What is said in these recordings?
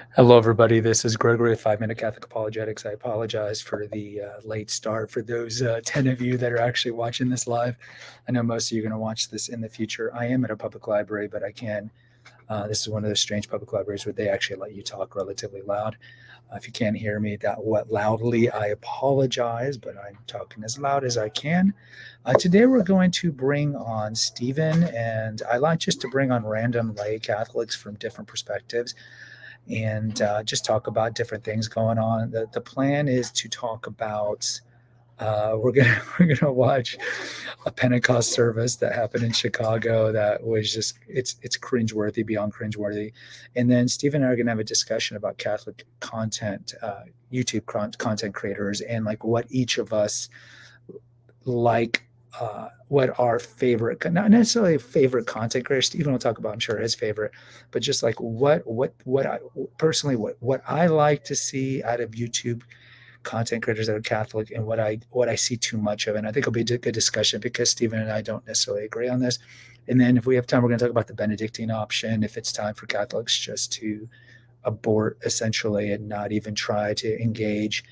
Hello, everybody. This is Gregory, 5 Minute Catholic Apologetics. I apologize for the late start for those 10 of you that are actually watching this live. I know most of you are going to watch this in the future. I am at a public library, but I can. This is one of those strange public libraries where they actually let you talk relatively loud. If you can't hear me that loudly, I apologize, but I'm talking as loud as I can. Today, we're going to bring on Stephen, and I like just to bring on random lay Catholics from different perspectives and just talk about different things going on. The plan is to talk about we're gonna watch a Pentecost service that happened in Chicago that was just it's cringeworthy beyond cringeworthy, and then Steve and I are gonna have a discussion about Catholic content, YouTube content creators, and like what each of us like. What our favorite, not necessarily favorite content creator. Stephen will talk about, I'm sure, his favorite, but just like what I personally what I like to see out of YouTube content creators that are Catholic, and what I see too much of. And I think it'll be a good discussion because Stephen and I don't necessarily agree on this. And then if we have time, we're going to talk about the Benedictine option. If it's time for Catholics just to abort essentially and not even try to engage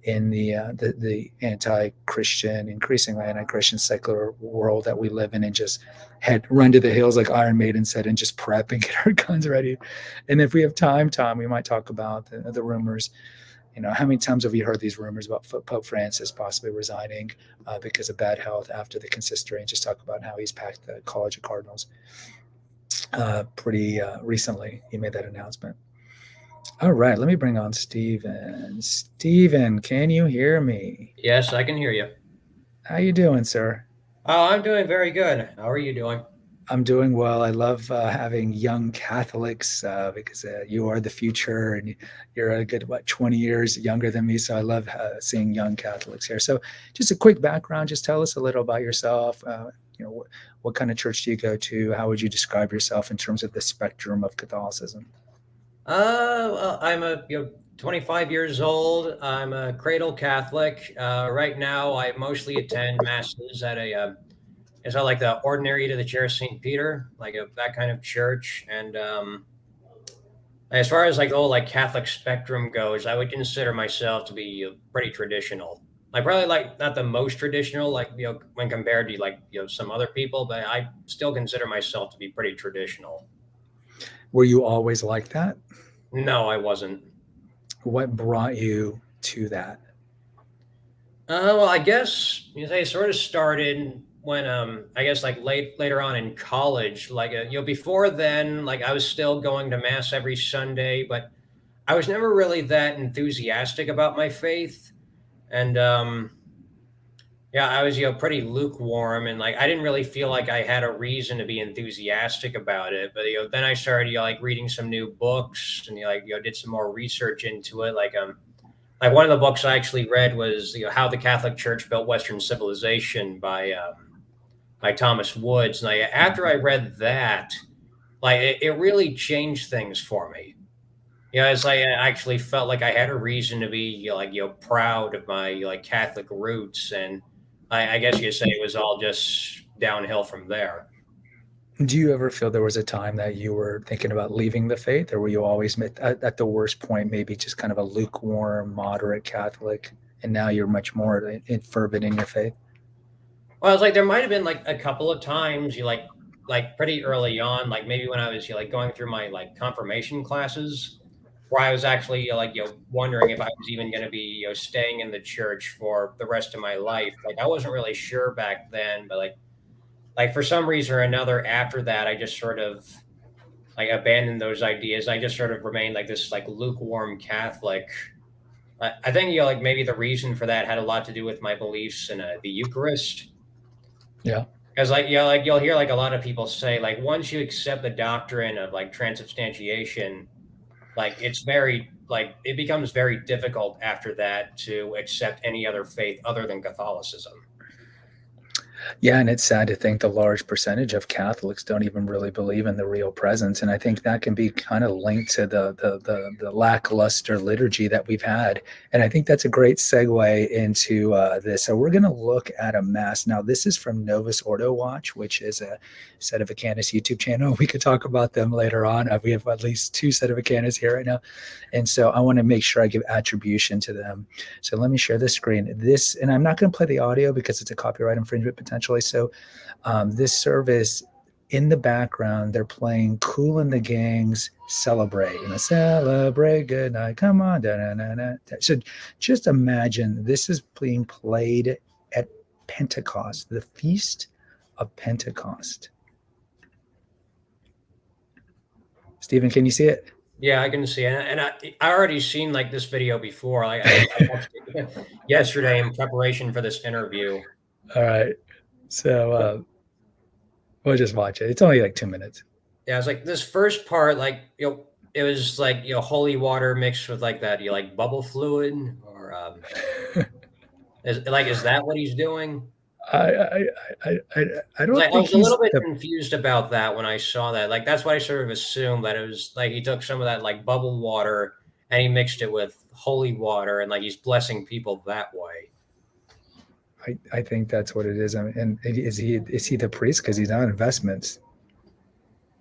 in the anti-Christian, increasingly anti-Christian secular world that we live in, and just run to the hills like Iron Maiden said, and just prep and get our guns ready. And if we have time, Tom, we might talk about the rumors. How many times have you heard these rumors about Pope Francis possibly resigning because of bad health after the consistory, and just talk about how he's packed the College of Cardinals pretty recently. He made that announcement. All right, let me bring on Steven. Steven, can you hear me? Yes, I can hear you. How you doing, sir? Oh, I'm doing very good. How are you doing? I'm doing well. I love having young Catholics because you are the future, and you're a good 20 years younger than me. So I love seeing young Catholics here. So just a quick background. Just tell us a little about yourself. What kind of church do you go to? How would you describe yourself in terms of the spectrum of Catholicism? I'm 25 years old. I'm a cradle Catholic. Right now, I mostly attend masses at it's not like the Ordinary to the Chair of St. Peter, like that kind of church. And as far as like the whole like Catholic spectrum goes, I would consider myself to be pretty traditional. Like probably like not the most traditional, like when compared to like some other people, but I still consider myself to be pretty traditional. Were you always like that? No, I wasn't. What brought you to that? Well, I guess they sort of started when I guess like later on in college. Like before then, like I was still going to mass every Sunday, but I was never really that enthusiastic about my faith, and yeah, I was pretty lukewarm, and like I didn't really feel like I had a reason to be enthusiastic about it. But then I started like reading some new books, and did some more research into it, like one of the books I actually read was How the Catholic Church Built Western Civilization by Thomas Woods. And after I read that, like it really changed things for me. It's like I actually felt like I had a reason to be proud of my Catholic roots, and I guess you could say it was all just downhill from there. Do you ever feel there was a time that you were thinking about leaving the faith, or were you always at the worst point, maybe just kind of a lukewarm, moderate Catholic, and now you're much more fervent in your faith? Well, I was like, there might have been like a couple of times like pretty early on, like maybe when I was like going through my like confirmation classes, where I was actually wondering if I was even going to be staying in the church for the rest of my life. Like I wasn't really sure back then, but like for some reason or another, after that, I just sort of like abandoned those ideas. I just sort of remained like this like lukewarm Catholic. I think like maybe the reason for that had a lot to do with my beliefs in the Eucharist. Yeah. Because like you'll hear like a lot of people say like once you accept the doctrine of like transubstantiation, like it's very like it becomes very difficult after that to accept any other faith other than Catholicism. Yeah, and it's sad to think the large percentage of Catholics don't even really believe in the real presence, and I think that can be kind of linked to the lackluster liturgy that we've had. And I think that's a great segue into this. So we're going to look at a mass now. This is from Novus Ordo Watch, which is a Sedevacannus YouTube channel. We could talk about them later on. We have at least two Sedevacannus here right now, and so I want to make sure I give attribution to them. So let me share the screen. This, and I'm not going to play the audio because it's a copyright infringement potentially. So this service, in the background, they're playing Kool and the Gang's Celebrate. Celebrate, good night, come on. Da, da, da, da. So just imagine this is being played at Pentecost, the Feast of Pentecost. Stephen, can you see it? Yeah, I can see it, and I already seen like this video before. Like I watched it yesterday in preparation for this interview. All right, so we'll just watch it. It's only like 2 minutes. Yeah, it's like this first part, like it was like holy water mixed with like that like bubble fluid, or is that what he's doing? I don't Like, I think was a little bit the confused about that when I saw that. Like, that's why I sort of assumed that it was like he took some of that like bubble water and he mixed it with holy water, and like he's blessing people that way. I think that's what it is. I mean, and is he the priest? Because he's on investments.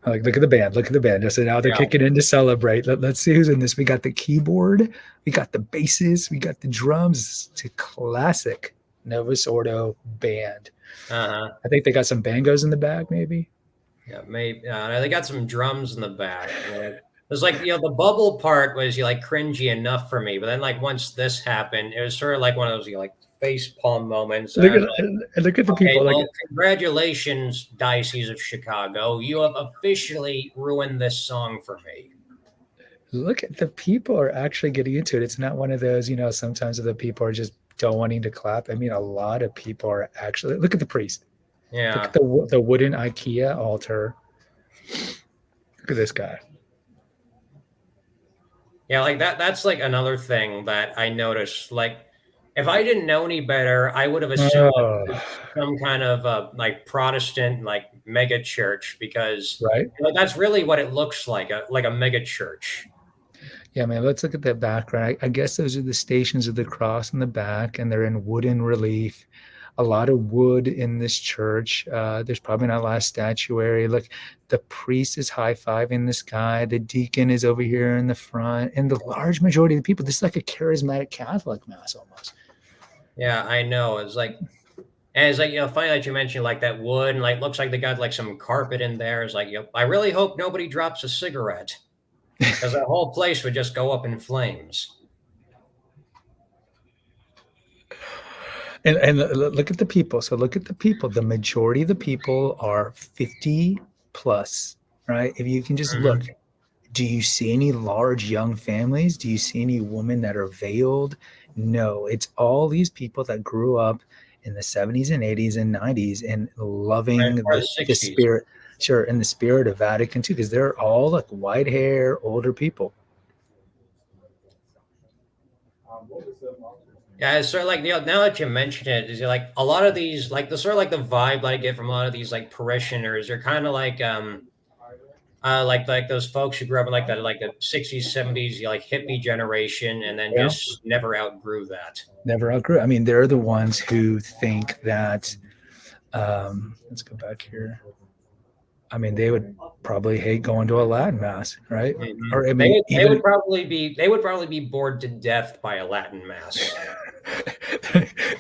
Like, look at the band. Look at the band. So now they're kicking in to celebrate. Let's see who's in this. We got the keyboard. We got the basses. We got the drums. It's a classic Novus Ordo band. Uh-huh. I think they got some bangos in the back, maybe. Yeah, maybe. They got some drums in the back. It was like, the bubble part was like cringy enough for me. But then like once this happened, it was sort of like one of those like face palm moments. Look at the people. Well, congratulations, Diocese of Chicago. You have officially ruined this song for me. Look at the people are actually getting into it. It's not one of those, sometimes the people are just don't wanting to clap. I mean, a lot of people are actually, look at the priest. Yeah. Look at the wooden IKEA altar. Look at this guy. Yeah, like that's like another thing that I noticed. Like, if I didn't know any better, I would have assumed some kind of like Protestant like mega church, because that's really what it looks like a mega church. Yeah, man, let's look at the background. I guess those are the Stations of the Cross in the back, and they're in wooden relief. A lot of wood in this church. There's probably not a lot of statuary. Look, the priest is high-fiving this guy. The deacon is over here in the front. And the large majority of the people, this is like a charismatic Catholic mass almost. Yeah, I know. It's like, and it's like, funny that you mentioned like that wood, and like looks like they got like some carpet in there. It's like, I really hope nobody drops a cigarette, because that whole place would just go up in flames. And look at the people. So look at the people. The majority of the people are 50 plus, right? If you can just look, do you see any large young families? Do you see any women that are veiled? No, it's all these people that grew up in the 70s and 80s and 90s and loving the spirit, sure, in the spirit of Vatican II, because they're all like white hair, older people. Yeah, it's sort of like, now that you mention it, is like a lot of these, like the sort of like the vibe that I get from a lot of these like parishioners are kind of like like those folks who grew up in like the 60s, 70s, like hippie generation, and then just never outgrew that. Never outgrew. I mean, they're the ones who think that. Let's go back here. I mean, they would probably hate going to a Latin mass, right? Mm-hmm. Or I mean, they would probably be bored to death by a Latin mass.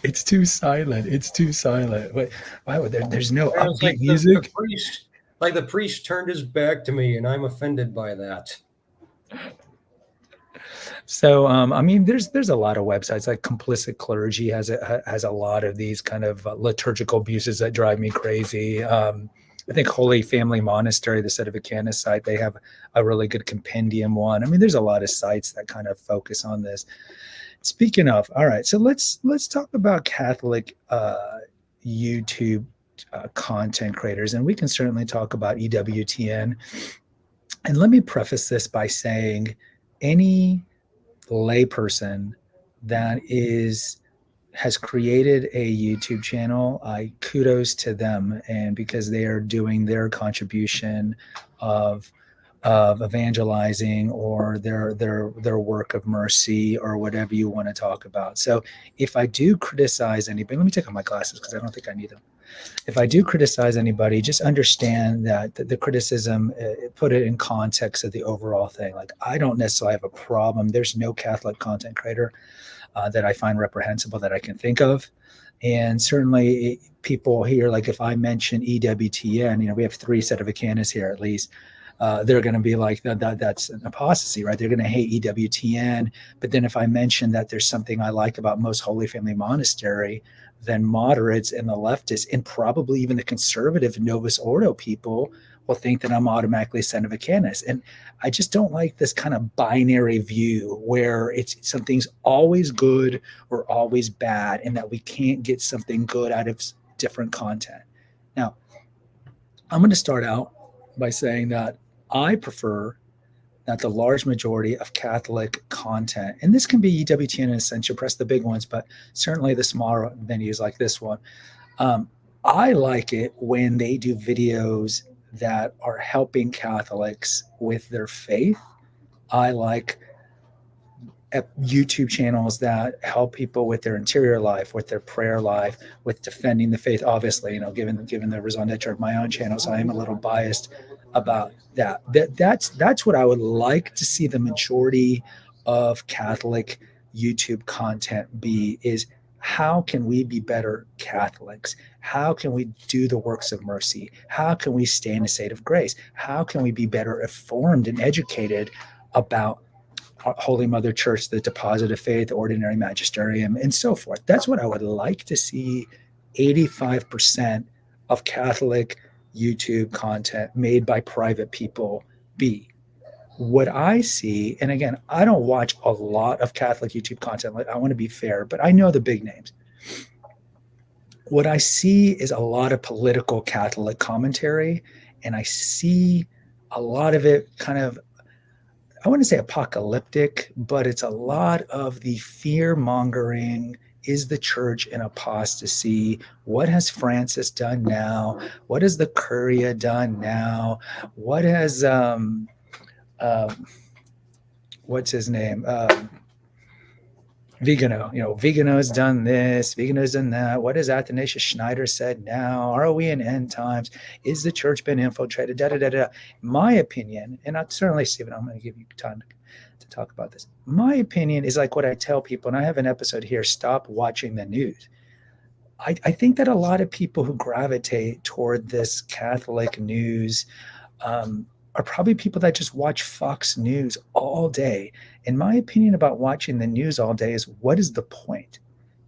It's too silent. It's too silent. Wait, why would there's no upbeat music? The priest turned his back to me, and I'm offended by that. So, I mean, there's a lot of websites. Like Complicit Clergy has a lot of these kind of liturgical abuses that drive me crazy. I think Holy Family Monastery, the Sedevacannus site, they have a really good compendium one. I mean, there's a lot of sites that kind of focus on this. Speaking of, all right, so let's talk about Catholic YouTube content creators, and we can certainly talk about EWTN. And let me preface this by saying any layperson that is has created a YouTube channel, I kudos to them, and because they are doing their contribution of evangelizing or their work of mercy or whatever you want to talk about. So if I do criticize anybody, let me take off my glasses because I don't think I need them. If I do criticize anybody, just understand that the criticism, put it in context of the overall thing. Like, I don't necessarily have a problem. There's no Catholic content creator that I find reprehensible that I can think of. And certainly people here, like if I mention EWTN, we have 3 sedevacanist here at least. They're going to be like, that's an apostasy, right? They're going to hate EWTN. But then if I mention that there's something I like about Most Holy Family Monastery, then moderates and the leftists, and probably even the conservative Novus Ordo people, will think that I'm automatically sedevacanist. And I just don't like this kind of binary view where it's something's always good or always bad, and that we can't get something good out of different content. Now, I'm going to start out by saying that I prefer that the large majority of Catholic content, and this can be EWTN and Ascension Press, the big ones, but certainly the smaller venues like this one, I like it when they do videos that are helping Catholics with their faith. I like YouTube channels that help people with their interior life, with their prayer life, with defending the faith. Obviously, given the raison d'etre of my own channels, I am a little biased about that. That's what I would like to see the majority of Catholic YouTube content be, is how can we be better Catholics? How can we do the works of mercy? How can we stay in a state of grace? How can we be better informed and educated about Holy Mother Church, the deposit of faith, ordinary magisterium, and so forth? That's what I would like to see 85% of Catholic YouTube content made by private people be. What I see, and again, I don't watch a lot of Catholic YouTube content. Like, I want to be fair, but I know the big names. What I see is a lot of political Catholic commentary, and I see a lot of it kind of, I wouldn't say apocalyptic, but it's a lot of the fear mongering. Is the church in apostasy? What has Francis done now? What has the Curia done now? What has what's his name? Vigano. Vigano's done this. Vigano's done that. What has Athanasius Schneider said now? Are we in end times? Is the church been infiltrated? Da da da da. My opinion, and certainly, Stephen, I'm going to give you time to talk about this. My opinion is like what I tell people, and I have an episode here: stop watching the news. I think that a lot of people who gravitate toward this Catholic news are probably people that just watch Fox News all day. And my opinion about watching the news all day is, what is the point?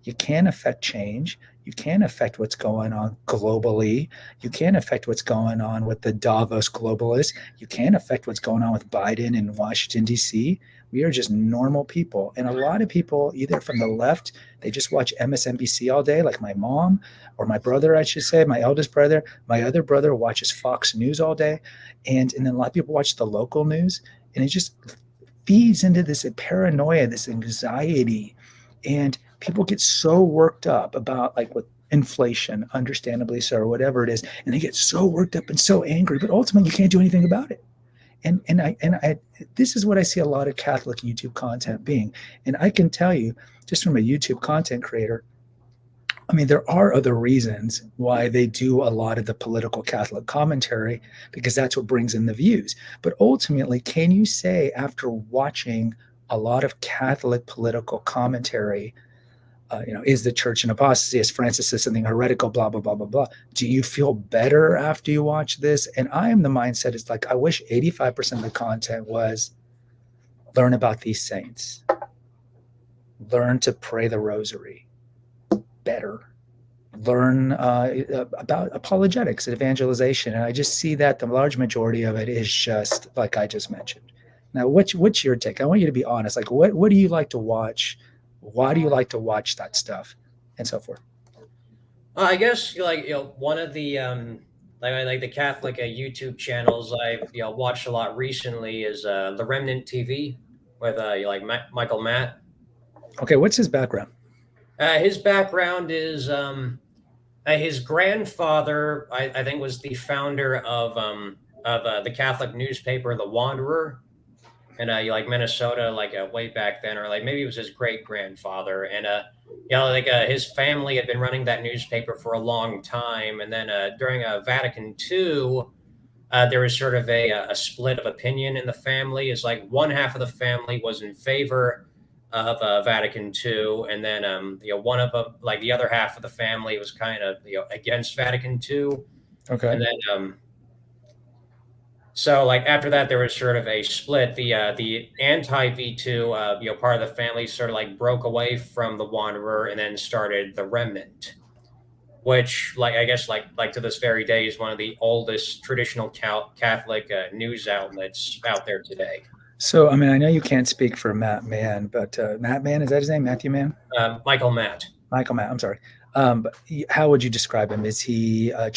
You can't affect change. You can't affect what's going on globally. You can't affect what's going on with the Davos globalists. You can't affect what's going on with Biden in Washington, D.C. We are just normal people. And a lot of people, either from the left, they just watch MSNBC all day, like my mom, or my brother, I should say, my eldest brother. My other brother watches Fox News all day. And then a lot of people watch the local news, and it just feeds into this paranoia, this anxiety. And people get so worked up about, like, with inflation, understandably so, or whatever it is, and they get so worked up and so angry, but ultimately you can't do anything about it. And I this is what I see a lot of Catholic YouTube content being. And I can tell you, just from a YouTube content creator, I mean, there are other reasons why they do a lot of the political Catholic commentary, because that's what brings in the views. But ultimately, can you say, after watching a lot of Catholic political commentary, is the church in apostasy? Is Francis says something heretical, blah, blah, blah, blah, blah. Do you feel better after you watch this? And I am the mindset, it's like, I wish 85% of the content was learn about these saints, learn to pray the rosary better, learn about apologetics and evangelization. And I just see that the large majority of it is just like I just mentioned. Now, what's your take? I want you to be honest. Like, what do you like to watch? Why do you like to watch that stuff, and so forth? I guess one of the like the Catholic YouTube channels I've watched a lot recently is the Remnant TV with Michael Matt. Okay, what's his background? His background is his grandfather, I think, was the founder of the Catholic newspaper, The Wanderer, in like Minnesota, like way back then, or like maybe it was his great grandfather, and like his family had been running that newspaper for a long time, and then during Vatican II, there was sort of a split of opinion in the family. It's like one half of the family was in favor of Vatican II, and then one of them, like the other half of the family, was kind of against Vatican II, Okay. and then so like after that there was sort of a split. The anti V2 part of the family sort of like broke away from the Wanderer and then started the Remnant, which like I guess like to this very day is one of the oldest traditional Catholic news outlets out there today. So, I mean, I know you can't speak for Matt Mann, but Matt Mann, is that his name? Matthew Mann? Michael Matt. Michael Matt, I'm sorry. But how would you describe him? Is he a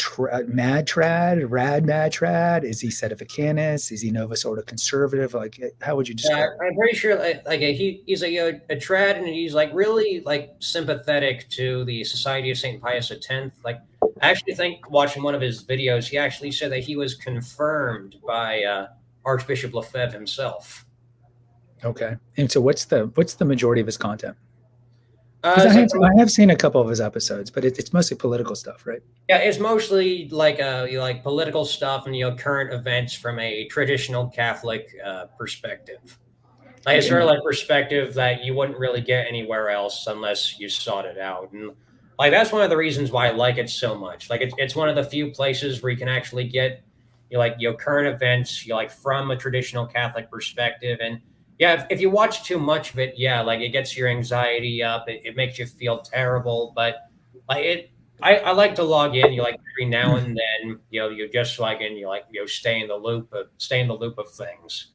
mad trad, rad mad trad? Is he sedevacanist? Is he Novus Ordo conservative? Like, how would you describe him? I'm pretty sure like he's a trad, and he's like really like sympathetic to the Society of Saint Pius X. Like I actually think watching one of his videos, he actually said that he was confirmed by Archbishop Lefebvre himself. Okay. And so what's the majority of his content? Because I have seen a couple of his episodes, but it's mostly political stuff, right? Yeah, it's mostly like like political stuff and current events from a traditional Catholic perspective. Like it's sort of like perspective that you wouldn't really get anywhere else unless you sought it out. And like that's one of the reasons why I like it so much. Like it's one of the few places where you can actually get current events like from a traditional Catholic perspective. And yeah, if you watch too much of it, yeah, like it gets your anxiety up. It makes you feel terrible. But like I like to log in. You like every now and then. You just like and stay in the loop of things.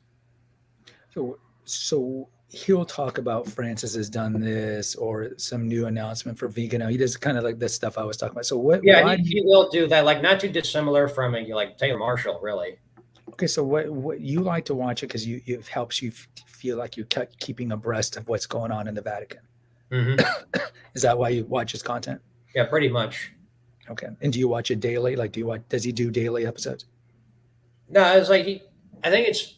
So he'll talk about Francis has done this or some new announcement for vegan. He does kind of like this stuff I was talking about. So what? Yeah, he will do that. Like not too dissimilar from like Taylor Marshall, really. Okay, so what you like to watch it because it helps you feel like you're keeping abreast of what's going on in the Vatican. Mm-hmm. Is that why you watch his content? Yeah, pretty much. Okay, and do you watch it daily? Like, does he do daily episodes? No, it's like I think it's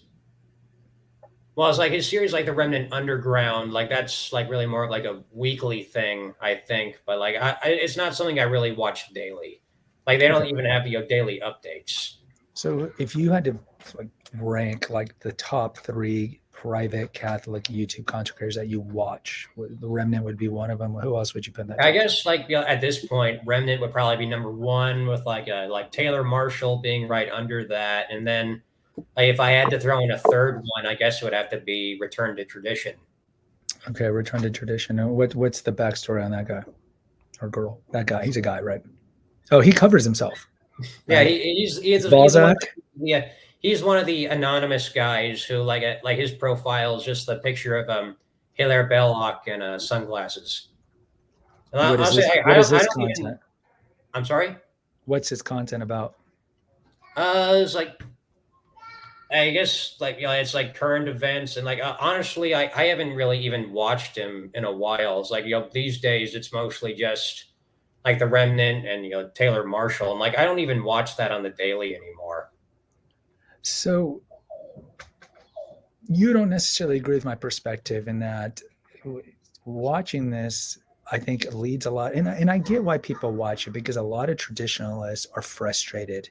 like his series, like The Remnant Underground, like that's like really more of like a weekly thing, I think. But like, it's not something I really watch daily. Like they don't even have daily updates. So if you had to like rank like the top 3 private Catholic YouTube content creators that you watch, the Remnant would be one of them. Who else would you put in that? I guess like at this point, Remnant would probably be number 1, with like Taylor Marshall being right under that, and then. Like if I had to throw in a third one, I guess it would have to be Return to Tradition. Okay, Return to Tradition. What's the backstory on that guy or girl? That guy, he's a guy, right? Oh, he covers himself. Yeah, right? he's one of the anonymous guys who like his profile is just the picture of Hilaire Belloc and sunglasses. And what is his content? I'm sorry? What's his content about? It's like I guess like it's like current events and like honestly I haven't really even watched him in a while. It's like these days it's mostly just like the Remnant and Taylor Marshall, and like I don't even watch that on the daily anymore. So you don't necessarily agree with my perspective in that watching this I think leads a lot, and I get why people watch it, because a lot of traditionalists are frustrated.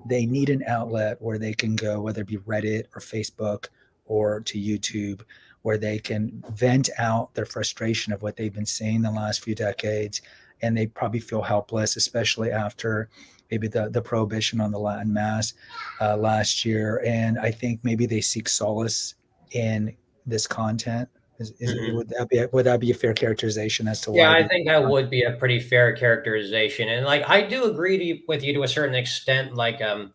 They need an outlet where they can go, whether it be Reddit or Facebook or to YouTube, where they can vent out their frustration of what they've been seeing the last few decades. And they probably feel helpless, especially after maybe the prohibition on the Latin Mass last year. And I think maybe they seek solace in this content. Would that be a fair characterization as to why? Yeah, I think that would be a pretty fair characterization, and like I do agree with you to a certain extent. Like that,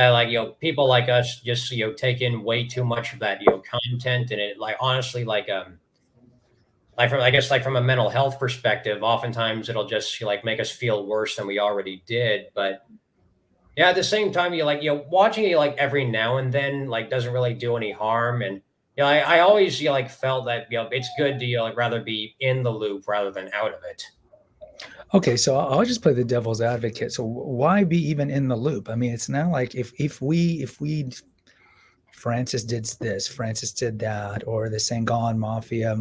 like people like us just take in way too much of that content, and it like honestly like from I guess like from a mental health perspective, oftentimes it'll just like make us feel worse than we already did. But yeah, at the same time, watching it like every now and then like doesn't really do any harm, and I always like felt that it's good to like rather be in the loop rather than out of it. Okay, so I'll just play the devil's advocate. So why be even in the loop? I mean, it's not like if we Francis did this, Francis did that, or the Sangon Mafia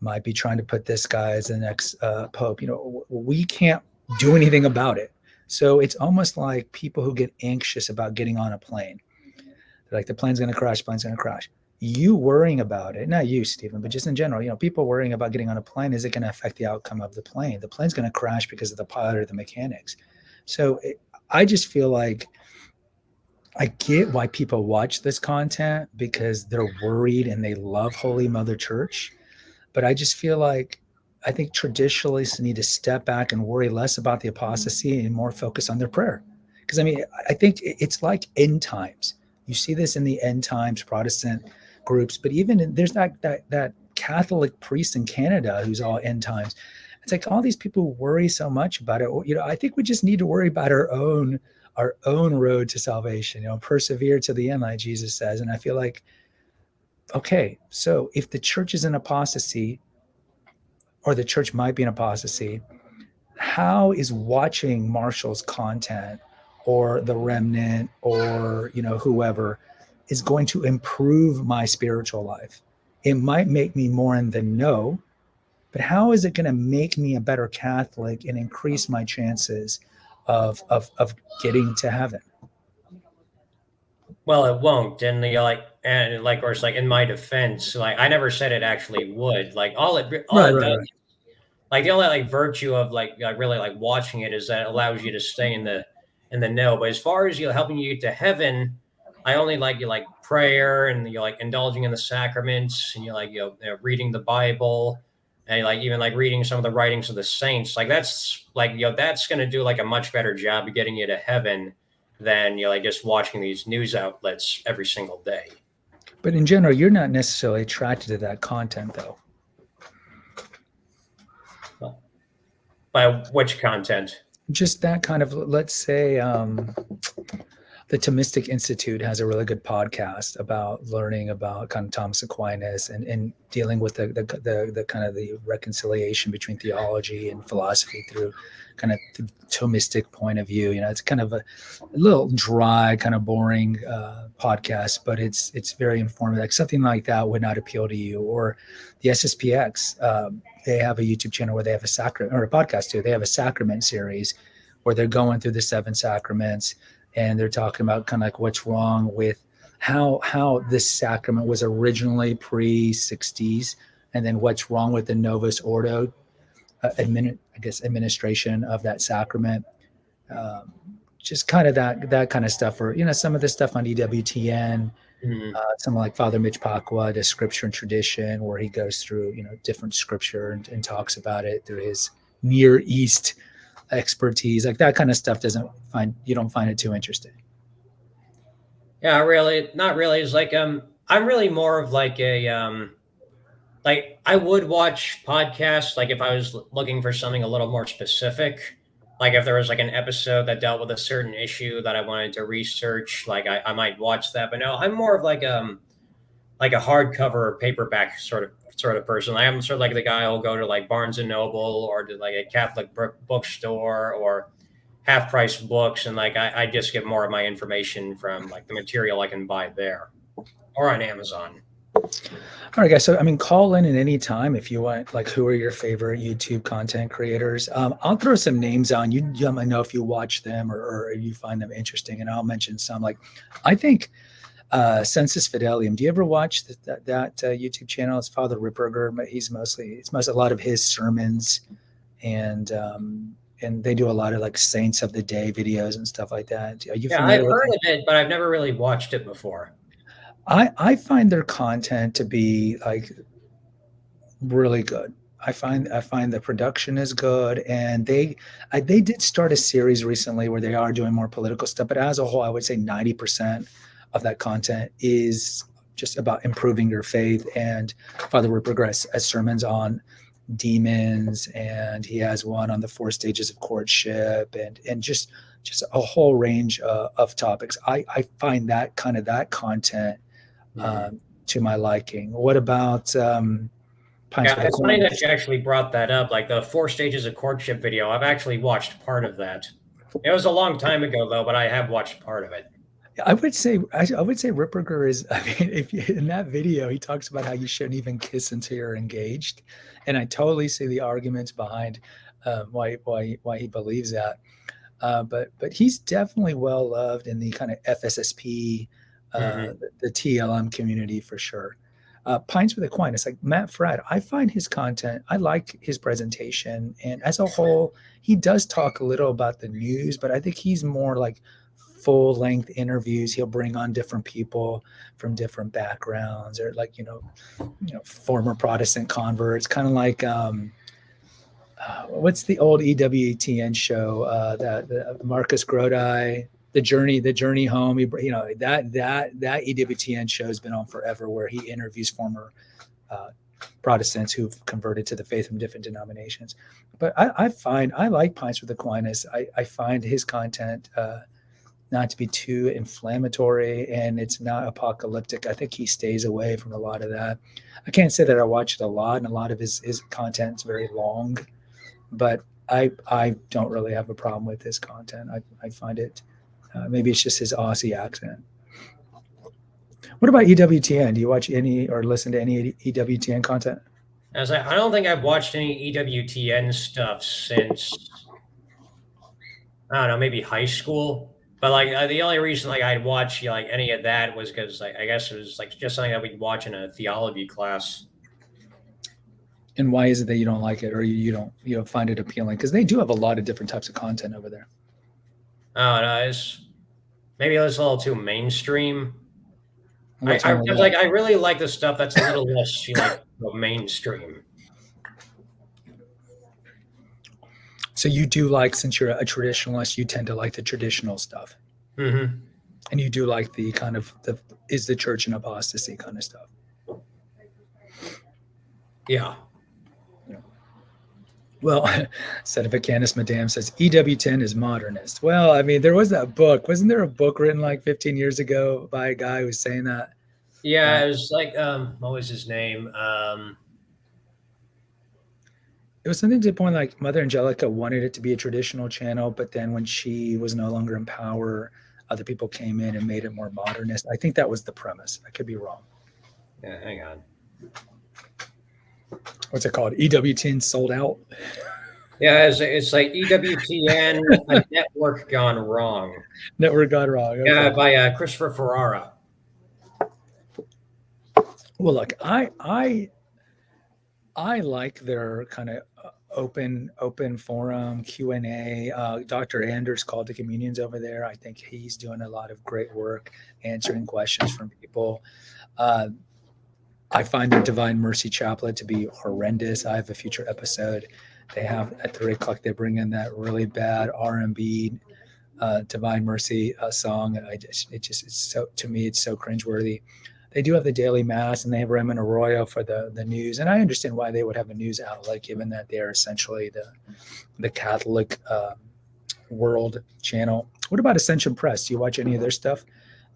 might be trying to put this guy as the next pope. We can't do anything about it. So it's almost like people who get anxious about getting on a plane. They're like, the plane's going to crash, plane's going to crash. You worrying about it, not you, Stephen, but just in general, people worrying about getting on a plane, is it going to affect the outcome of the plane? The plane's going to crash because of the pilot or the mechanics. So I just feel like I get why people watch this content because they're worried and they love Holy Mother Church. But I just feel like I think traditionalists need to step back and worry less about the apostasy and more focus on their prayer. Because I mean, I think it's like end times. You see this in the end times Protestant groups, but there's that Catholic priest in Canada who's all end times. It's like all these people worry so much about it. I think we just need to worry about our own road to salvation. Persevere to the end, like Jesus says. And I feel like, okay, so if the church is in apostasy, or the church might be in apostasy, how is watching Marshall's content or the remnant or whoever is going to improve my spiritual life? It might make me more in the know, but how is it going to make me a better Catholic and increase my chances of getting to heaven? Well, it won't, and of course, like in my defense, like I never said it actually would. Like all Right, it right, does, right. like the only like virtue of really like watching it is that it allows you to stay in the know. But as far as helping you get to heaven, I only like prayer and like indulging in the sacraments and reading the Bible and like even like reading some of the writings of the saints. Like that's that's gonna do like a much better job of getting you to heaven than like just watching these news outlets every single day. But in general, you're not necessarily attracted to that content, though. Well, by which content? Just that kind of, let's say, the Thomistic Institute has a really good podcast about learning about kind of Thomas Aquinas and dealing with the kind of the reconciliation between theology and philosophy through kind of the Thomistic point of view. It's kind of a little dry, kind of boring podcast, but it's very informative. Like something like that would not appeal to you. Or the SSPX, they have a YouTube channel where they have a sacrament, or a podcast too. They have a sacrament series where they're going through the seven sacraments, and they're talking about kind of like what's wrong with how this sacrament was originally pre-60s, and then what's wrong with the Novus Ordo administration of that sacrament. Um, just kind of that kind of stuff, or some of the stuff on EWTN, Hmm. something like Father Mitch Pacwa, the Scripture and Tradition, where he goes through different scripture and talks about it through his Near East expertise. Like that kind of stuff you don't find it too interesting. Yeah, really, not really. It's like I'm really more of like a like I would watch podcasts like if I was looking for something a little more specific. Like if there was like an episode that dealt with a certain issue that I wanted to research, like I might watch that. But no, I'm more of like a hardcover or paperback sort of person. I'm sort of like the guy who'll go to like Barnes and Noble or to like a Catholic bookstore or half price books, and like I just get more of my information from like the material I can buy there or on Amazon. All right, guys. So, I mean, call in at any time if you want. Like, who are your favorite YouTube content creators? I'll throw some names on you. You let me know if you watch them or you find them interesting, and I'll mention some. Like, I think Census Fidelium. Do you ever watch that YouTube channel? It's Father Ripperger. But it's mostly a lot of his sermons, and they do a lot of like Saints of the Day videos and stuff like that. Are you Yeah, I've familiar with heard them? of it, but I've never really watched it before. I find their content to be like really good. I find the production is good, and they did start a series recently where they are doing more political stuff. But as a whole, I would say 90% of that content is just about improving your faith. And Father Rupert has sermons on demons, and he has one on the four stages of courtship, and just a whole range of topics. I find that content Hmm. um, to my liking. What about Pints Yeah, with it's funny that Aquinas? you actually brought that up. Like the 4 stages of courtship video, I've actually watched part of that. It was a long time ago though, but I have watched part of it. I would say Ripperger is. I mean, if you, in that video he talks about how you shouldn't even kiss until you're engaged, and I totally see the arguments behind why he believes that. But he's definitely well loved in the kind of FSSP, Hmm. the TLM community for sure. Pints with Aquinas, like Matt Fradd, I find his content, I like his presentation, and as a whole, he does talk a little about the news, but I think he's more like full length interviews. He'll bring on different people from different backgrounds, or like former Protestant converts, kind of like what's the old EWTN show that Marcus Grodi, the journey home. That EWTN show has been on forever, where he interviews former uh, Protestants who've converted to the faith from different denominations. But I like Pints with Aquinas. I find his content not to be too inflammatory, and it's not apocalyptic. I think he stays away from a lot of that. I can't say that I watch it a lot, and a lot of his content is very long, but I don't really have a problem with his content. I find it maybe it's just his Aussie accent. What about EWTN? Do you watch any or listen to any EWTN content? As I don't think I've watched any EWTN stuff since I don't know, maybe high school. But like the only reason like I'd watch like any of that was because like, I guess it was like just something that we'd watch in a theology class. And why is it that you don't like it, or you don't find it appealing? Because they do have a lot of different types of content over there. I don't know, maybe it was a little too mainstream. What's I wrong with was that? like I really like the stuff that's a little less like mainstream. So you do like, since you're a traditionalist, you tend to like the traditional stuff, Hmm. and you do like the kind of the is the church in apostasy kind of stuff. Yeah. Well, Sedevacanus Madame says EW10 is modernist. Well, I mean, there was that book. Wasn't there a book written like 15 years ago by a guy who was saying that? Yeah, it was like what was his name? It was something to the point like Mother Angelica wanted it to be a traditional channel, but then when she was no longer in power, other people came in and made it more modernist. I think that was the premise. I could be wrong. Yeah, hang on. What's it called? EW10 sold out. Yeah, it's like EWTN, a network gone wrong. Network got wrong. Yeah, Okay. by Christopher Ferrara. Well, look, I like their kind of open forum Q&A. Dr. Anders called the communions over there. I think he's doing a lot of great work answering questions from people. I find the Divine Mercy Chaplet to be horrendous. I have a future episode. They have at 3 o'clock. They bring in that really bad R&B Divine Mercy song. It's so, to me, it's so cringeworthy. They do have the daily mass, and they have Raymond Arroyo for the news. And I understand why they would have a news outlet, given that they are essentially the Catholic world channel. What about Ascension Press? Do you watch any of their stuff,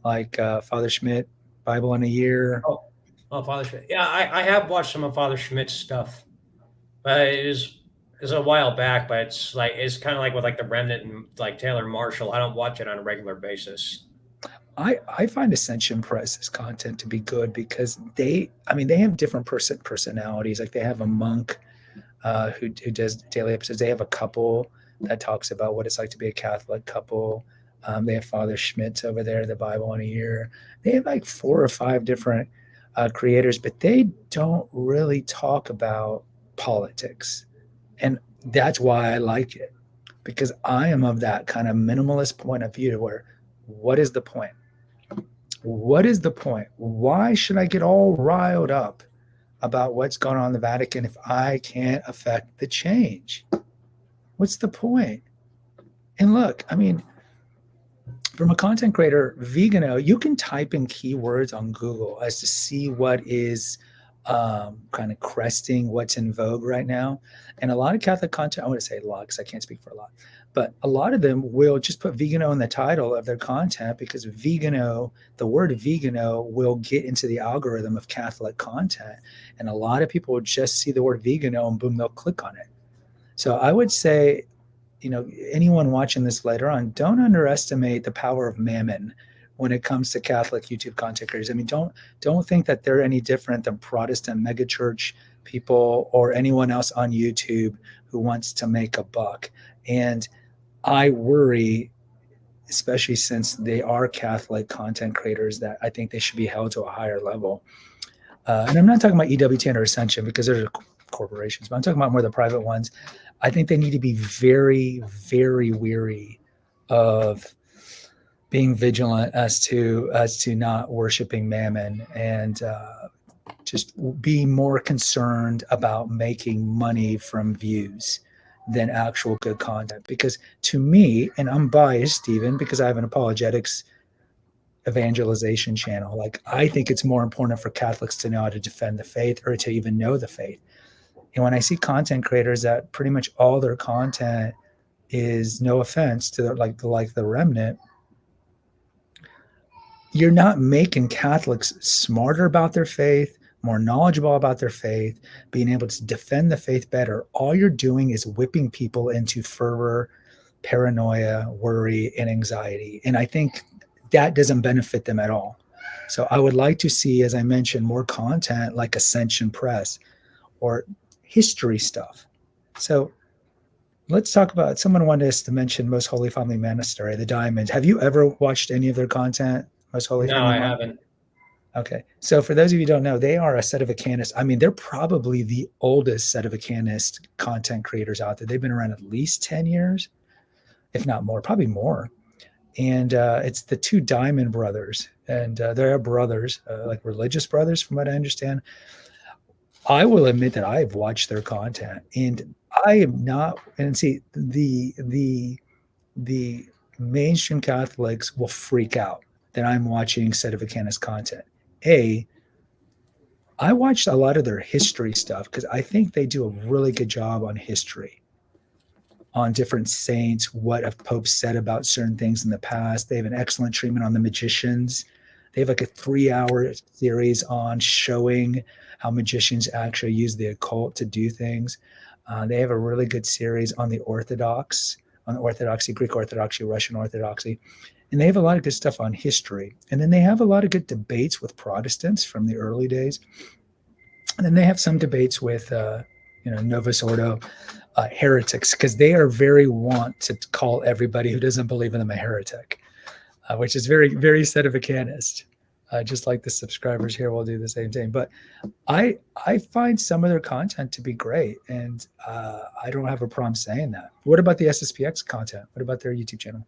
like Father Schmidt, Bible in a Year? Oh, Father Schmidt. Yeah, I have watched some of Father Schmidt's stuff, but it was a while back. But it's kind of like with like the Remnant and like Taylor Marshall. I don't watch it on a regular basis. I find Ascension Press's content to be good because they have different personalities. Like they have a monk who does daily episodes. They have a couple that talks about what it's like to be a Catholic couple. They have Father Schmitz over there, the Bible in a Year. They have like 4 or 5 different creators, but they don't really talk about politics. And that's why I like it, because I am of that kind of minimalist point of view where what is the point? What is the point? Why should I get all riled up about what's going on in the Vatican if I can't affect the change? What's the point? And look, I mean, from a content creator, Vegano, you can type in keywords on Google as to see what is kind of cresting what's in vogue right now. And a lot of Catholic content, I want to say a lot because I can't speak for a lot, but a lot of them will just put vegano in the title of their content because vegano, the word vegano will get into the algorithm of Catholic content. And a lot of people will just see the word vegano and boom, they'll click on it. So I would say, anyone watching this later on, don't underestimate the power of mammon when it comes to Catholic YouTube content creators. I mean, don't think that they're any different than Protestant megachurch people or anyone else on YouTube who wants to make a buck. And I worry, especially since they are Catholic content creators, that I think they should be held to a higher level. And I'm not talking about EWTN or Ascension because they're corporations, but I'm talking about more the private ones. I think they need to be very, very weary of being vigilant as to not worshiping mammon and just be more concerned about making money from views than actual good content. Because to me, and I'm biased, Stephen, because I have an apologetics evangelization channel, like I think it's more important for Catholics to know how to defend the faith or to even know the faith. And when I see content creators that pretty much all their content is, no offense to like the remnant, you're not making Catholics smarter about their faith, more knowledgeable about their faith, being able to defend the faith better. All you're doing is whipping people into fervor, paranoia, worry, and anxiety. And I think that doesn't benefit them at all. So I would like to see, as I mentioned, more content like Ascension Press or history stuff. So let's talk about, someone wanted us to mention Most Holy Family Monastery, the Diamonds. Have you ever watched any of their content, Most Holy No, Family I Monastery? haven't. Okay. So for those of you who don't know, they are a Sedevacantist. I mean, they're probably the oldest Sedevacantist content creators out there. They've been around at least 10 years, if not more, probably more. And it's the two Diamond brothers. And they're brothers, like religious brothers, from what I understand. I will admit that I've watched their content, and I am not. And see, the mainstream Catholics will freak out that I'm watching Sedevacantist content. I watched a lot of their history stuff because I think they do a really good job on history, on different saints, what a pope said about certain things in the past. They have an excellent treatment on the magicians. They have like a 3-hour series on showing how magicians actually use the occult to do things. They have a really good series on the Orthodox, on Orthodoxy, Greek Orthodoxy, Russian Orthodoxy. And they have a lot of good stuff on history. And then they have a lot of good debates with Protestants from the early days. And then they have some debates with, Novus Ordo heretics, because they are very want to call everybody who doesn't believe in them a heretic, which is very, very Sedevacanist. Just like the subscribers here will do the same thing. But I find some of their content to be great, and I don't have a problem saying that. What about the SSPX content? What about their YouTube channel?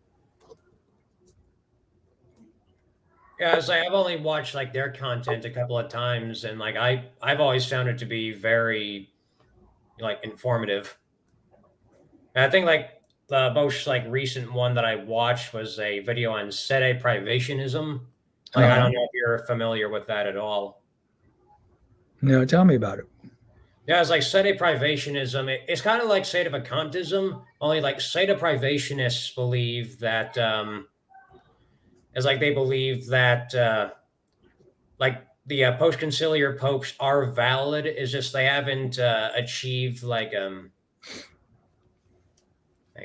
Yeah, as I've only watched like their content a couple of times, and like I've always found it to be very like informative. And I think like the most like recent one that I watched was a video on sede privationism. Like I Uh-huh. don't know if you're familiar with that at all. No, tell me about it. Yeah, it's like sede privationism. It's kind of like sedevacantism, only like sede privationists believe that it's like they believe that like the post-conciliar popes are valid. It's just they haven't achieved like hang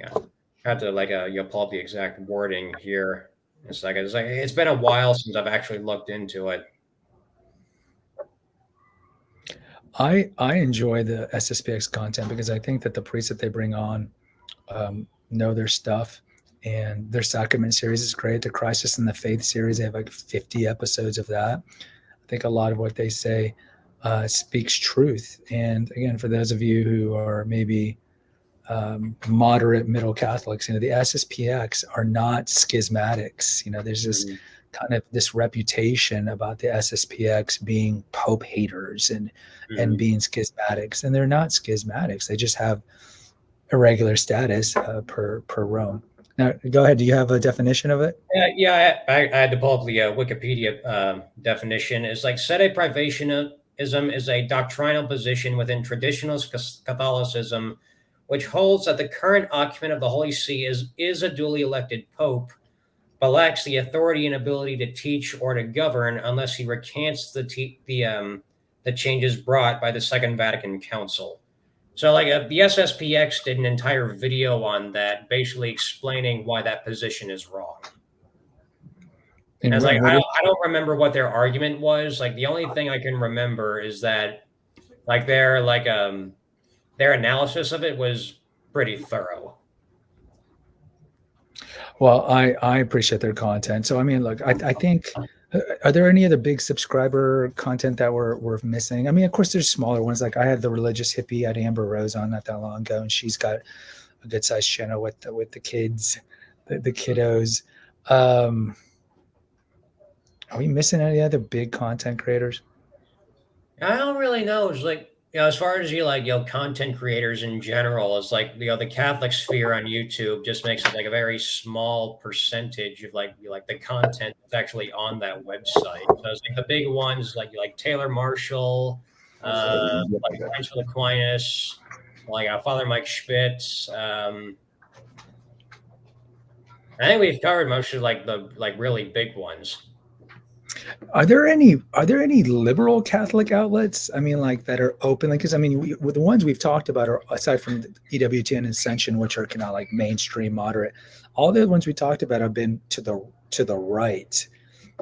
on, I have to like you'll pull up the exact wording here. It's been a while since I've actually looked into it. I enjoy the SSPX content because I think that the priests that they bring on know their stuff, and their sacrament series is great. The Crisis in the Faith series, they have like 50 episodes of that. I think a lot of what they say speaks truth. And again, for those of you who are maybe moderate middle Catholics, the SSPX are not schismatics. There's this Mhm. kind of this reputation about the SSPX being Pope haters and Mhm. being schismatics, and they're not schismatics. They just have irregular status per Rome. Now, go ahead. Do you have a definition of it? Yeah, I had to pull up the Wikipedia definition. It's like sede is a doctrinal position within traditional Catholicism, which holds that the current occupant of the Holy See is a duly elected pope, but lacks the authority and ability to teach or to govern unless he recants the changes brought by the Second Vatican Council. So, like, the SSPX did an entire video on that, basically explaining why that position is wrong. And And it's like what I don't remember what their argument was. Like, the only thing I can remember is that like their analysis of it was pretty thorough. Well, I appreciate their content. So I mean, look, I think are there any other big subscriber content that we're missing? I mean, of course, there's smaller ones. Like I had the religious hippie at Amber Rose on not that long ago, and she's got a good sized channel with the kids, the kiddos. Um, are we missing any other big content creators? I don't really know. It's like, as far as content creators in general, it's like, the Catholic sphere on YouTube just makes it like a very small percentage of like the content that's actually on that website. So it's like the big ones like Taylor Marshall, like Francis Aquinas, like Father Mike Schmitz. I think we've covered most of the really big ones. Are there any liberal Catholic outlets? I mean, like that are open? Because I mean, the ones we've talked about are aside from the EWTN and Ascension, which are kind of like mainstream moderate. All the other ones we talked about have been to the right.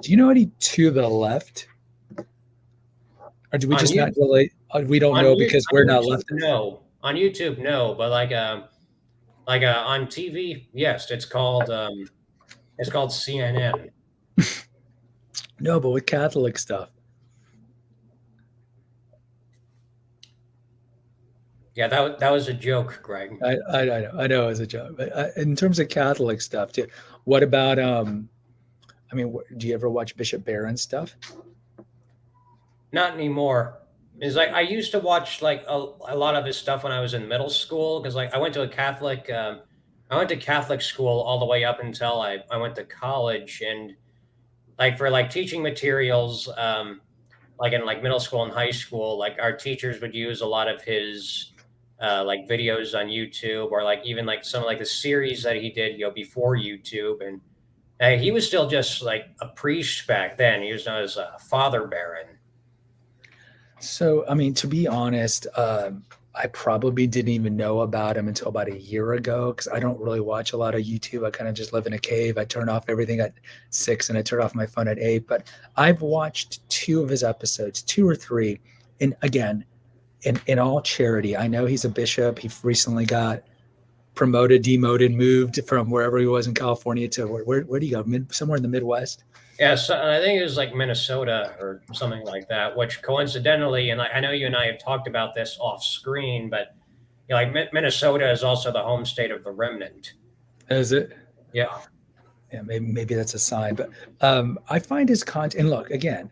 Do you know any to the left, or do we On just you not really? We don't know because we're on not YouTube, left. no. On YouTube, no. But on TV, yes. It's called CNN. No, but with Catholic stuff. Yeah, that was a joke, Greg. I know as a joke, but in terms of Catholic stuff too, what about I mean, do you ever watch Bishop Barron stuff? Not anymore. It's like I used to watch like a lot of his stuff when I was in middle school because like I went to Catholic school all the way up until I went to college, and like for like teaching materials, like in like middle school and high school, like our teachers would use a lot of his like videos on YouTube, or like even like some of like the series that he did before YouTube. And he was still just like a priest back then. He was known as Father Baron. So, I mean, to be honest, I probably didn't even know about him until about a year ago because I don't really watch a lot of YouTube. I kind of just live in a cave. I turn off everything at 6 and I turn off my phone at 8. But I've watched two of his episodes, two or three. And again, in all charity, I know he's a bishop. He recently got promoted, demoted, moved from wherever he was in California to where do you go? Somewhere in the Midwest. Yeah, so I think it was like Minnesota or something like that, which coincidentally, and I know you and I have talked about this off screen, but like Minnesota is also the home state of the remnant. Is it? Yeah. Yeah, maybe that's a sign. But I find his content, and look, again,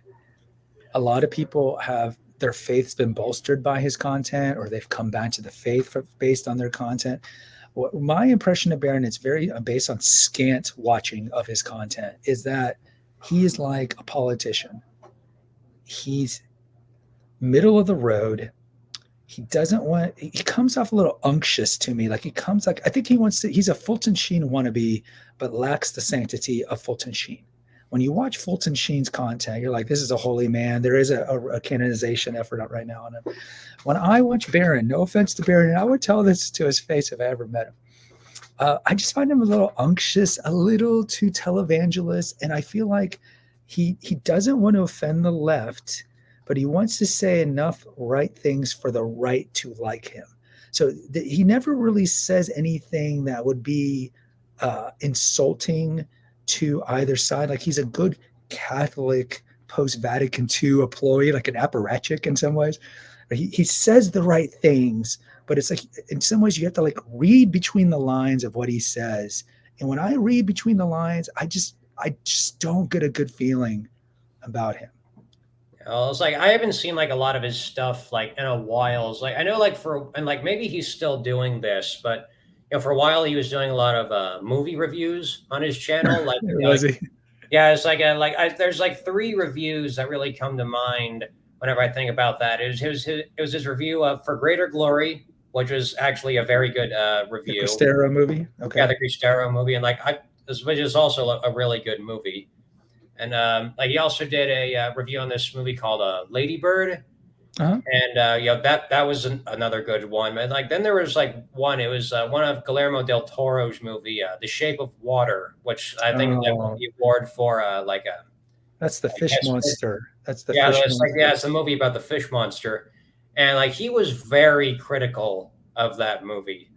a lot of people have their faith's been bolstered by his content, or they've come back to the faith based on their content. My impression of Barron, it's very based on scant watching of his content, is that he is like a politician. He's middle of the road. He comes off a little unctuous to me. Like he comes like, I think he's a Fulton Sheen wannabe, but lacks the sanctity of Fulton Sheen. When you watch Fulton Sheen's content, you're like, this is a holy man. There is a canonization effort out right now on him. When I watch Barron, no offense to Barron, and I would tell this to his face if I ever met him. I just find him a little unctuous, a little too televangelist, and I feel like he doesn't want to offend the left, but he wants to say enough right things for the right to like him. So he never really says anything that would be insulting to either side. Like he's a good Catholic post-Vatican II employee, like an apparatchik in some ways. He says the right things, but it's like in some ways you have to like read between the lines of what he says. And when I read between the lines, I just don't get a good feeling about him. It's like I haven't seen like a lot of his stuff like in a while. It's like I know and like maybe he's still doing this, but for a while he was doing a lot of movie reviews on his channel. Was he? Yeah, it's like there's like three reviews that really come to mind. whenever I think about that. It was his review of For Greater Glory, which was actually a very good The review. Cristero movie. Yeah, Okay. the Cristero movie, and which is also a really good movie. And like he also did a review on this movie called Lady Bird, Uh-huh. and that was another good one. And like then there was like one. It was one of Guillermo del Toro's movie, The Shape of Water, which I think that won Oh, the award for that's the I fish guess monster. That's the yeah, fish it's like monster. yeah, it's a movie about the fish monster, and like he was very critical of that movie.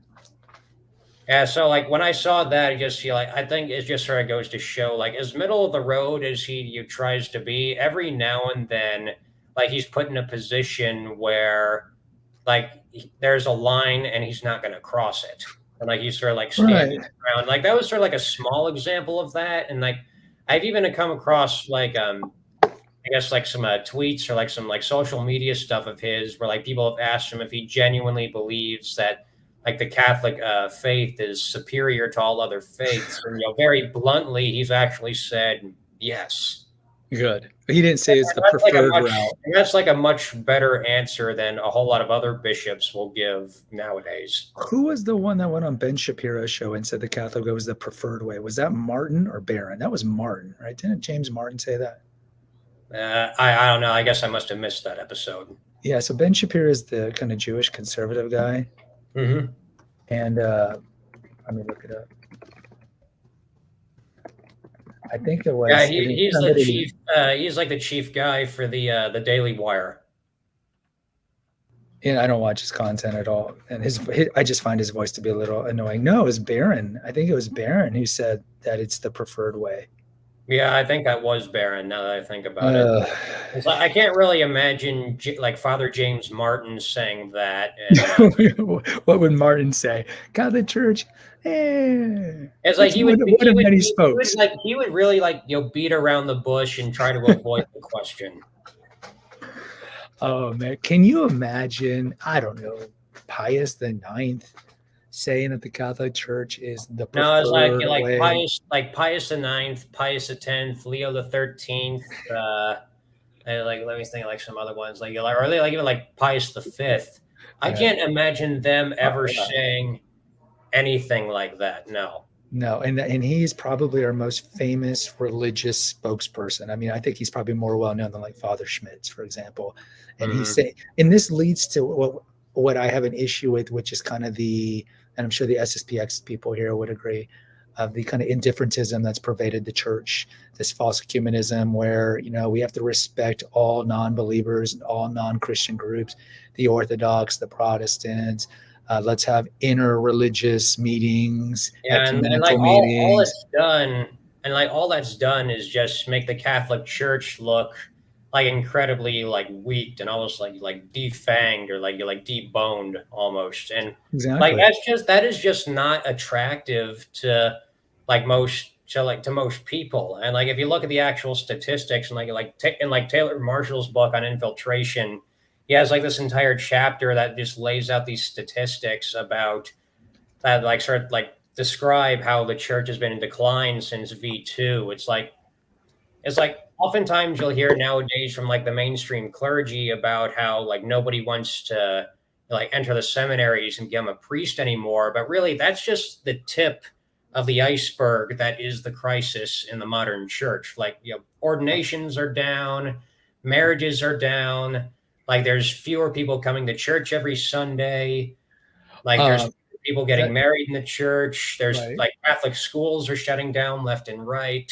Yeah, so like when I saw that, I just feel like I think it just sort of goes to show like as middle of the road as he tries to be, every now and then, like he's put in a position where there's a line and he's not going to cross it, and like he's sort of like standing Right. around. Like that was sort of like a small example of that, and like I've even come across I guess like some tweets or like some like social media stuff of his where like people have asked him if he genuinely believes that like the Catholic faith is superior to all other faiths. And very bluntly, he's actually said yes. Good. He didn't say it's the That's like a preferred much route. that's like a much better answer than a whole lot of other bishops will give nowadays. Who was the one that went on Ben Shapiro's show and said the Catholic way was the preferred way? Was that Martin or Barron? That was Martin, right? Didn't James Martin say that? I don't know. I guess I must have missed that episode. Yeah. So Ben Shapiro is the kind of Jewish conservative guy, Hmm. and let me look it up. I think it Yeah, was he's the somebody. chief. He's like the chief guy for the Daily Wire. And I don't watch his content at all, and I just find his voice to be a little annoying. No, it was Barron. I think it was Barron who said that it's the preferred way. Yeah, I think that was Barron. Now that I think about it, Uh, it's like, I can't really imagine like Father James Martin saying that, and what would Martin say? Catholic Church, eh, it's like it's one of many spokes. he would really like beat around the bush and try to avoid the question. Oh man, can you imagine? I don't know, Pius the Ninth saying that the Catholic Church is the No, it's preferred way. Pius the Ninth, Pius the Tenth, Leo the 13th. And like let me think like some other ones or like even like Pius the Fifth. I Yeah. can't imagine them ever Yeah. saying anything like that. No. No, and he's probably our most famous religious spokesperson. I mean, I think he's probably more well known than like Father Schmitz, for example. And he's Hmm. saying, and this leads to what I have an issue with, which is kind of and I'm sure the SSPX people here would agree, of the kind of indifferentism that's pervaded the church, this false ecumenism, where we have to respect all non-believers and all non-Christian groups, the Orthodox, the Protestants. Let's have inter-religious meetings, Yeah, and like ecumenical meetings. all that's done is just make the Catholic Church look like incredibly like weak and almost like defanged or like deboned almost. And like Exactly. that is just not attractive to to most people. And like if you look at the actual statistics and in like Taylor Marshall's book on infiltration, he has like this entire chapter that just lays out these statistics about that like sort of like describe how the church has been in decline since V2. It's like oftentimes you'll hear nowadays from like the mainstream clergy about how like nobody wants to like enter the seminaries and become a priest anymore, but really that's just the tip of the iceberg that is the crisis in the modern church. Like ordinations are down, marriages are down, like there's fewer people coming to church every Sunday, like there's Um, people getting that married in the church. There's right. like Catholic schools are shutting down left and right.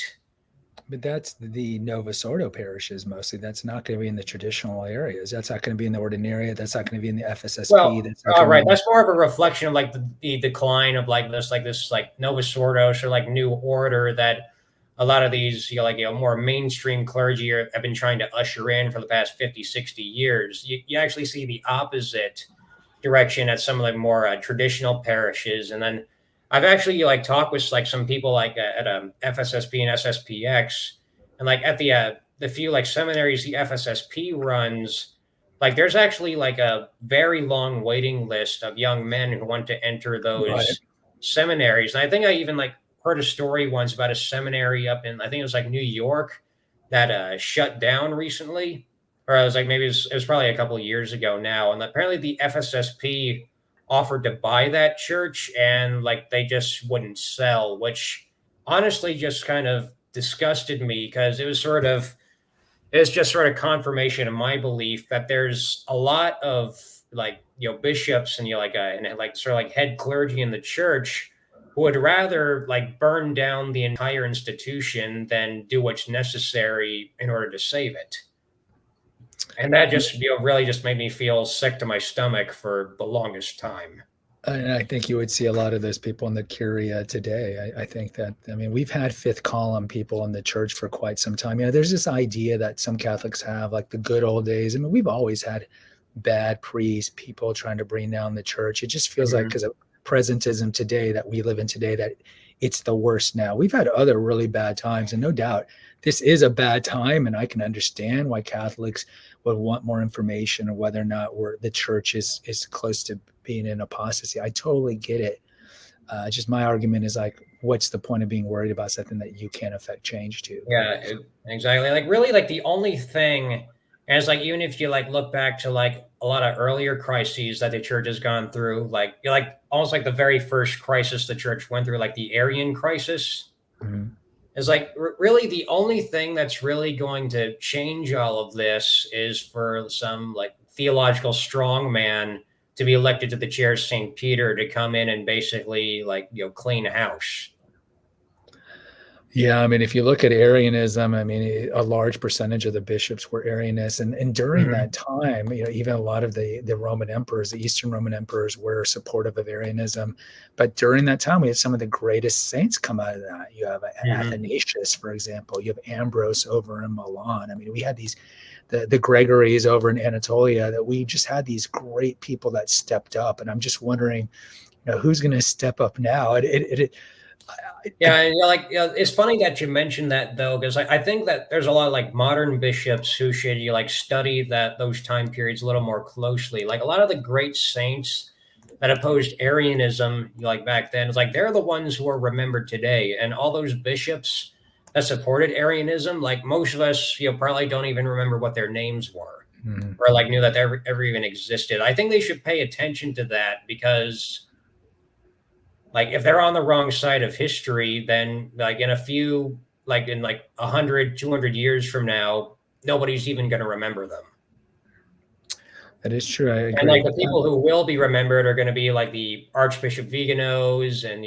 But that's the Novus Ordo parishes mostly. That's not going to be in the traditional areas. That's not going to be in the ordinaria. That's not going to be in the FSSP. Well, That's not all going to be right. in That's more of a reflection of like the decline of this like Novus Ordos or like new order that a lot of these more mainstream clergy have been trying to usher in for the past 50, 60 years. You actually see the opposite direction at some of the more traditional parishes. And then I've actually like talked with like some people like at FSSP and SSPX, and like at the few like seminaries the FSSP runs, like there's actually like a very long waiting list of young men who want to enter right. those seminaries. And I think I even like heard a story once about a seminary up in I think it was like New York that shut down recently or I was like, maybe it was probably a couple of years ago now. And apparently the FSSP offered to buy that church and like they just wouldn't sell, which honestly just kind of disgusted me because it's just sort of confirmation of my belief that there's a lot of like, bishops and, and like sort of like head clergy in the church who would rather like burn down the entire institution than do what's necessary in order to save it. And that just, really just made me feel sick to my stomach for the longest time. And I think you would see a lot of those people in the Curia today. I think that, I mean, we've had fifth column people in the church for quite some time. There's this idea that some Catholics have, like the good old days. I mean, we've always had bad priests, people trying to bring down the church. It just feels like because of presentism today that we live in today, that it's the worst now. We've had other really bad times, and no doubt this is a bad time. And I can understand why Catholics would want more information on whether or not the church is close to being in apostasy. I totally get it. Just my argument is like, what's the point of being worried about something that you can't affect change to? Yeah, exactly. Like really, like the only thing, as like even if you like look back to like a lot of earlier crises that the church has gone through, like almost like the very first crisis the church went through, like the Arian crisis, is like really the only thing that's really going to change all of this is for some like theological strongman to be elected to the chair of St. Peter to come in and basically like, clean house. Yeah, I mean, if you look at Arianism, I mean, a large percentage of the bishops were Arianists, and during that time, even a lot of the Roman emperors, the Eastern Roman emperors, were supportive of Arianism. But during that time, we had some of the greatest saints come out of that. You have Athanasius, for example. You have Ambrose over in Milan. I mean, we had the Gregories over in Anatolia. That we just had these great people that stepped up, and I'm just wondering, who's going to step up now? It's funny that you mentioned that though, because I think that there's a lot of like modern bishops who should study those time periods a little more closely. Like a lot of the great saints that opposed Arianism, like back then, it's like they're the ones who are remembered today, and all those bishops that supported Arianism, like most of us, probably don't even remember what their names were, or like knew that they ever even existed. I think they should pay attention to that because, like, if they're on the wrong side of history, then like in a few, like in like 100, 200 years from now, nobody's even going to remember them. That is true. I agree. And like the people who will be remembered are going to be like the Archbishop Viganos and,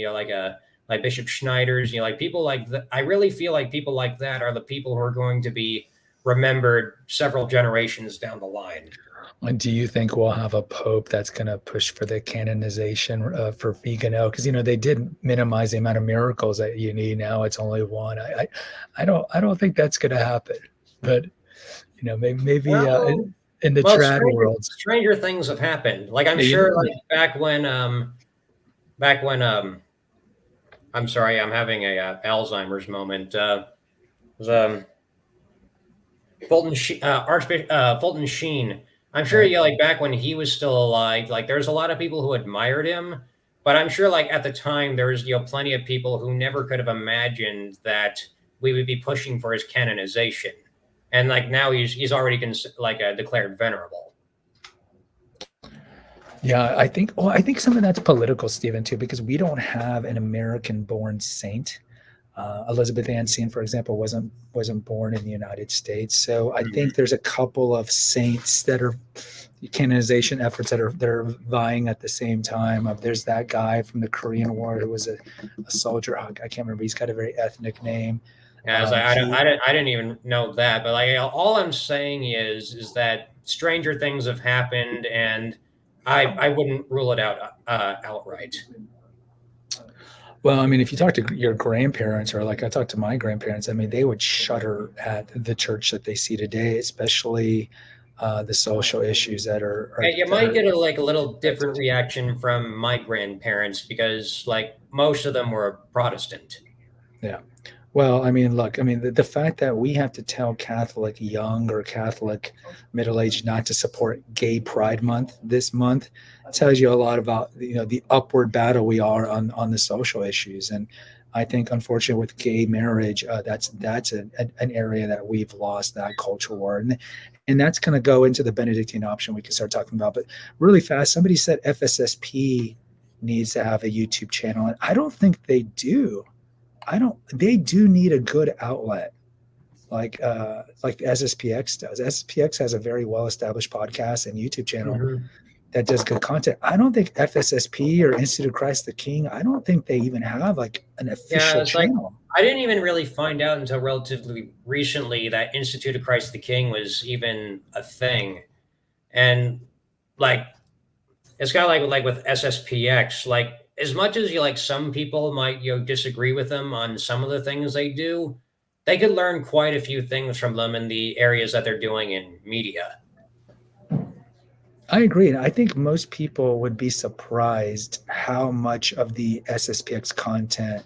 like Bishop Schneider's, like people like that. I really feel like people like that are the people who are going to be remembered several generations down the line. Do you think we'll have a pope that's going to push for the canonization for Vigano? Because they did minimize the amount of miracles that you need. Now it's only one. I don't think that's going to happen. But maybe in the trad world, stranger things have happened. Like I'm sure, like back when I'm sorry, I'm having a Alzheimer's moment. Was Fulton Sheen. I'm sure, like back when he was still alive, like there's a lot of people who admired him, but I'm sure, like at the time, there was plenty of people who never could have imagined that we would be pushing for his canonization, and like now he's already declared venerable. Yeah, I think some of that's political, Stephen, too, because we don't have an American-born saint. Elizabeth Ann Seton, for example, wasn't born in the United States. So I think there's a couple of saints that are canonization efforts that are vying at the same time. There's that guy from the Korean War who was a soldier. I can't remember. He's got a very ethnic name. Yeah, I didn't even know that. But like all I'm saying is that stranger things have happened, and I wouldn't rule it out outright. Well, I mean, if you talk to your grandparents, or like I talked to my grandparents, I mean, they would shudder at the church that they see today, especially the social issues that are. You might get a little different reaction from my grandparents because like most of them were Protestant. Yeah. Well, I mean, look, the fact that we have to tell Catholic young or Catholic middle-aged not to support Gay Pride Month this month tells you a lot about the upward battle we are on the social issues. And I think, unfortunately, with gay marriage, that's an area that we've lost that culture war, and that's going to go into the Benedictine option we can start talking about. But really fast, somebody said FSSP needs to have a YouTube channel, and I don't think they do. I don't. They do need a good outlet, like SSPX does. SSPX has a very well established podcast and YouTube channel Mhm. that does good content. I don't think FSSP or Institute of Christ the King, I don't think they even have like an Yeah, official it's like channel. I didn't even really find out until relatively recently that Institute of Christ the King was even a thing. And like it's kind of like with SSPX, like as much as you like some people might disagree with them on some of the things they do, they could learn quite a few things from them in the areas that they're doing in media. I agree. And I think most people would be surprised how much of the SSPX content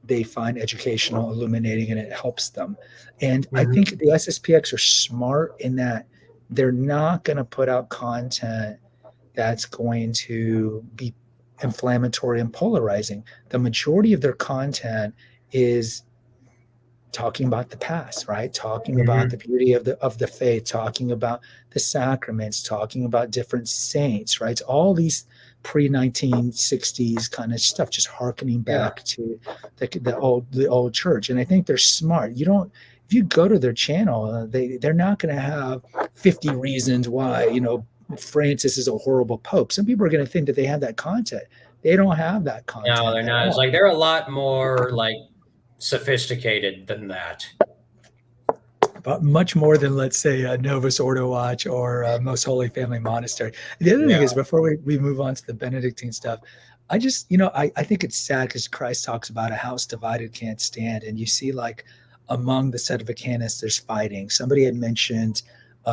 they find educational, illuminating, and it helps them. And I Mhm. think the SSPX are smart in that they're not going to put out content that's going to be inflammatory and polarizing. The majority of their content is talking about the past, right? Talking about the Mhm. beauty of the faith, talking about the sacraments, talking about different saints, right? It's all these pre 1960s kind of stuff, just harkening Yeah. back to the old church. And I think they're smart. You don't if you go to their channel, they're not going to have 50 reasons why Francis is a horrible pope. Some people are going to think that they have that content. They don't have that No, content they're at not. It's all. like they're a lot more like sophisticated than that. But much more than, let's say, a Novus Ordo Watch or Most Holy Family Monastery. The other Yeah. thing is, before we move on to the Benedictine stuff, I just, I think it's sad because Christ talks about a house divided can't stand. And you see, like, among the Sedevacanists, there's fighting. Somebody had mentioned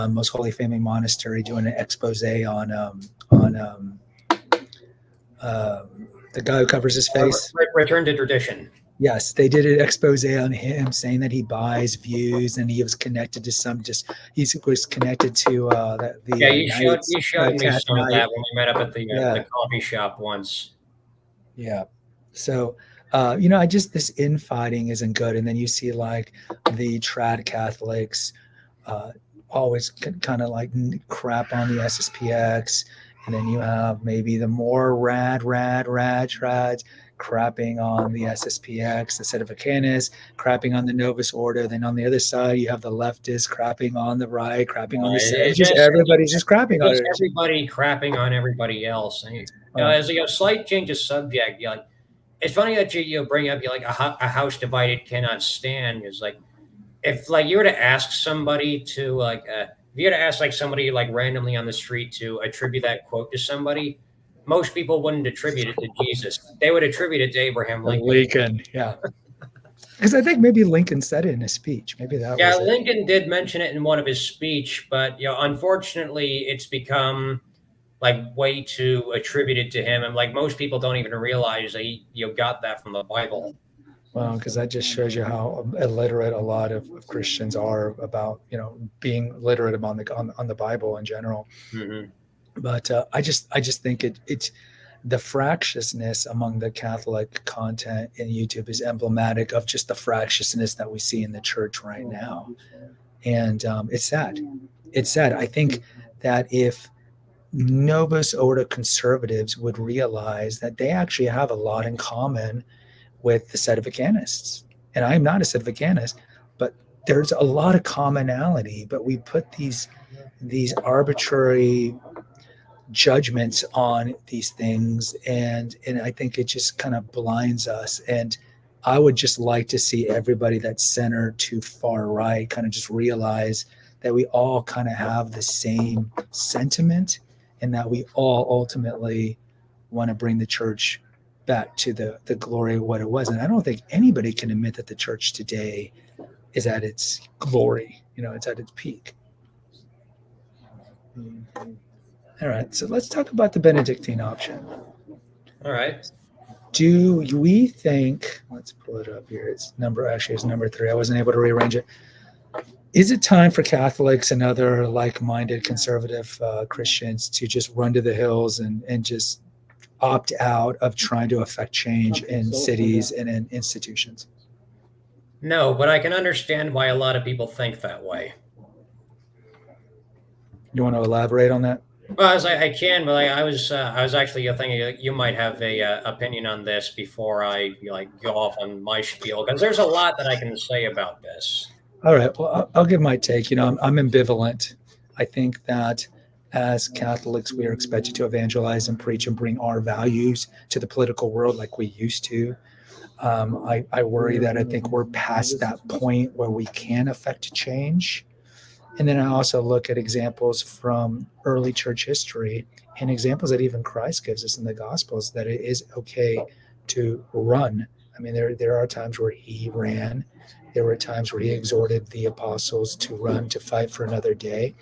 Most Holy Family Monastery doing an expose on the guy who covers his face. Return to tradition. Yes, they did an expose on him saying that he buys views and he was connected to he was connected to Yeah, the you Knights, showed me Cat some of Knight. that when we met up at the Yeah, coffee shop once. yeah. So, I just, this infighting isn't good. And then you see like the trad Catholics uh, always kind of like crap on the SSPX. And then you have maybe the more trads crapping on the SSPX, the Sedevacanists, crapping on the Novus Ordo. Then on the other side, you have the leftists crapping on the right, crapping on the center. It Just just everybody's just crapping it's on just it. everybody crapping on everybody else. And, Uh, as a slight change of subject, like it's funny that you bring up like a house divided cannot stand. Is like if like you were to ask somebody to like if you were to ask like somebody like randomly on the street to attribute that quote to somebody, most people wouldn't attribute it to Jesus. They would attribute it to Abraham Lincoln. Lincoln, yeah. Because I think maybe Lincoln said it in his speech. Maybe that Yeah, was it. Lincoln did mention it in one of his speech, but unfortunately, it's become like way too attributed to him, and like most people don't even realize that he got that from the Bible. Well, because that just shows you how illiterate a lot of Christians are about, being literate on the Bible in general. Mm-hmm. But I just think it's the fractiousness among the Catholic content in YouTube is emblematic of just the fractiousness that we see in the church right now, and it's sad. It's sad. I think that if Novus Ordo conservatives would realize that they actually have a lot in common with the Sedevacanists. And I'm not a Sedevacanist, but there's a lot of commonality. But we put these arbitrary judgments on these things, and I think it just kind of blinds us. And I would just like to see everybody that's center to far right kind of just realize that we all kind of have the same sentiment and that we all ultimately want to bring the church back to the glory of what it was. And I don't think anybody can admit that the church today is at its glory. It's at its peak. All right, so let's talk about the Benedictine option. All right. Do we think, let's pull it up here. It's number 3. I wasn't able to rearrange it. Is it time for Catholics and other like-minded conservative Christians to just run to the hills and just opt out of trying to affect change in cities and in institutions. No, but I can understand why a lot of people think that way. You want to elaborate on that? Well, as I can, but I was actually thinking you might have a opinion on this before I go off on my spiel because there's a lot that I can say about this. All right. Well, I'll give my take. I'm ambivalent. I think that as Catholics, we are expected to evangelize and preach and bring our values to the political world like we used to. I worry that I think we're past that point where we can affect change. And then I also look at examples from early church history and examples that even Christ gives us in the Gospels that it is okay to run. I mean, there are times where he ran. There were times where he exhorted the apostles to run, to fight for another day.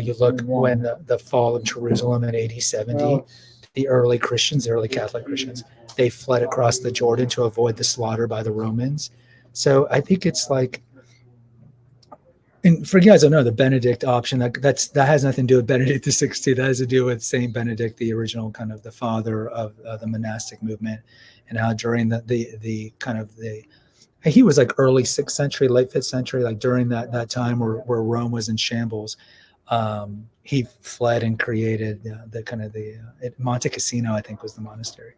You look when the fall of Jerusalem in AD 70, the early Christians, the early Catholic Christians, they fled across the Jordan to avoid the slaughter by the Romans. So I think it's like, and for you guys don't know, the Benedict option, that has nothing to do with Benedict XVI. That has to do with Saint Benedict, the original kind of the father of the monastic movement, and how during the kind of he was like early 6th century, late 5th century, like during that time where Rome was in shambles. He fled and created the kind of Monte Cassino, I think, was the monastery,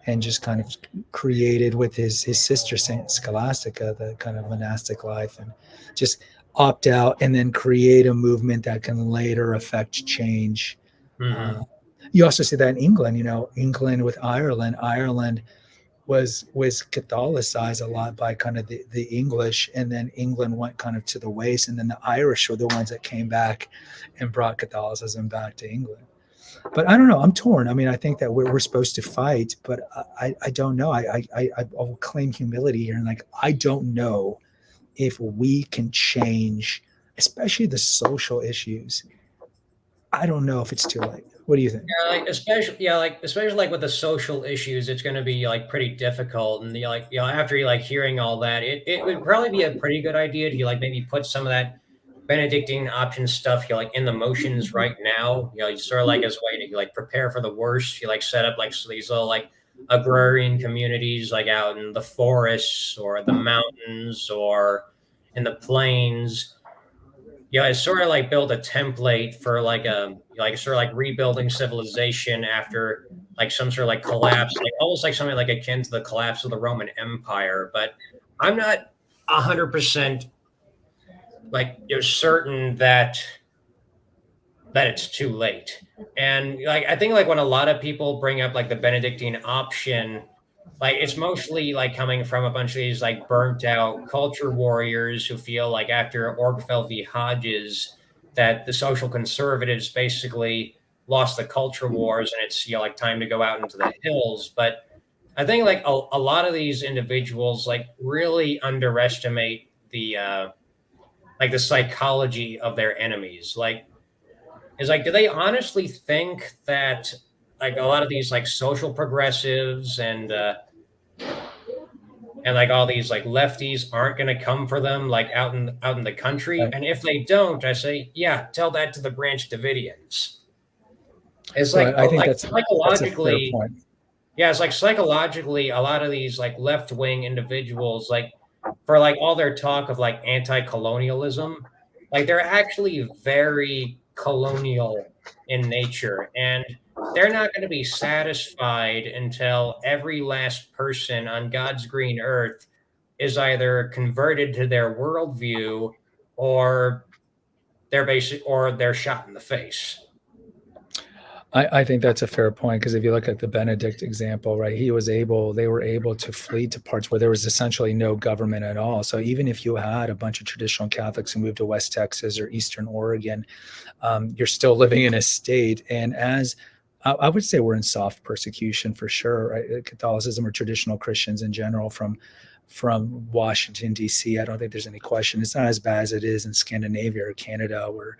and just kind of created with his sister Saint Scholastica the kind of monastic life, and just opt out and then create a movement that can later affect change. Mm-hmm. You also see that in England. England with Ireland was Catholicized a lot by kind of the English, and then England went kind of to the waste, and then the Irish were the ones that came back and brought Catholicism back to England. But I don't know. I'm torn. I mean, I think that we're supposed to fight, but I don't know. I'll claim humility here, and I don't know if we can change, especially the social issues. I don't know if it's too late. What do you think? Especially with the social issues, it's going to be pretty difficult. And after hearing all that, it would probably be a pretty good idea to maybe put some of that Benedictine option stuff in the motions right now. Sort of as a way to prepare for the worst. You set up these little agrarian communities out in the forests or the mountains or in the plains. It's sort of build a template for rebuilding civilization after some sort of collapse, almost something akin to the collapse of the Roman Empire. But I'm not 100% certain that it's too late. And I think when a lot of people bring up the Benedictine option, it's mostly coming from a bunch of these burnt out culture warriors who feel after Obergefell v. Hodges that the social conservatives basically lost the culture wars and it's time to go out into the hills. But I think a lot of these individuals really underestimate the the psychology of their enemies. Do they honestly think that a lot of these social progressives and all these lefties aren't going to come for them out in the country? Right. And if they don't, I say, yeah, tell that to the Branch Davidians. It's Right. I think that's psychologically, a fair point. yeah, it's psychologically a lot of these left-wing individuals, for all their talk of anti-colonialism, they're actually very colonial in nature, and they're not going to be satisfied until every last person on God's green earth is either converted to their worldview or they're shot in the face. I think that's a fair point, because if you look at the Benedict example, right, they were able to flee to parts where there was essentially no government at all. So even if you had a bunch of traditional Catholics who moved to West Texas or Eastern Oregon, you're still living in a state. And as I would say, we're in soft persecution for sure, right? Catholicism or traditional Christians in general from Washington, D.C. I don't think there's any question. It's not as bad as it is in Scandinavia or Canada, where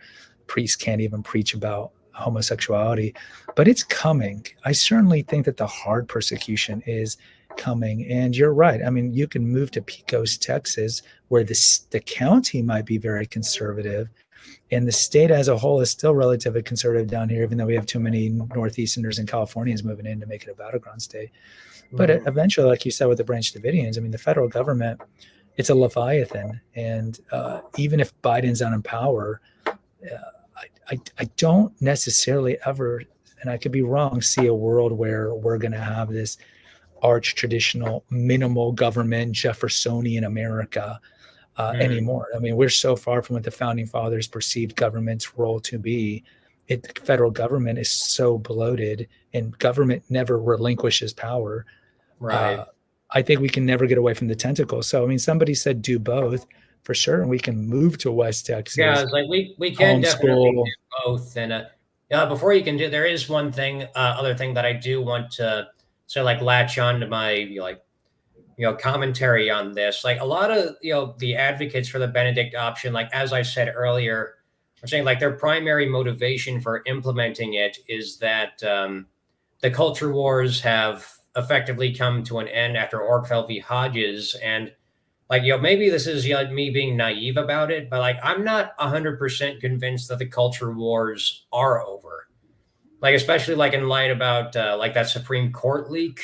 priests can't even preach about homosexuality, but it's coming. I certainly think that the hard persecution is coming. And you're right. I mean, you can move to Pecos, Texas, where the county might be very conservative, And the state as a whole is still relatively conservative down here, even though we have too many Northeasterners and Californians moving in to make it a battleground state. But eventually, like you said, with the Branch Davidians, I mean, the federal government, it's a Leviathan. And even if Biden's not in power, I don't necessarily ever, and I could be wrong, see a world where we're going to have this arch traditional minimal government Jeffersonian America anymore. I mean, we're so far from what the founding fathers perceived government's role to be. The federal government is so bloated, and government never relinquishes power. Right. I think we can never get away from the tentacles. So, I mean, somebody said do both for sure, and we can move to West Texas. Yeah, it's like we can definitely do both. And before you can do, there is one thing, other thing that I do want to like latch on to my commentary on this. Like a lot of the advocates for the Benedict option, like as I said earlier, are saying like their primary motivation for implementing it is that the culture wars have effectively come to an end after Oakville v. Hodges. And like, maybe this is me being naive about it, but like, I'm not 100% convinced that the culture wars are over. Like, especially like in light about like that Supreme Court leak,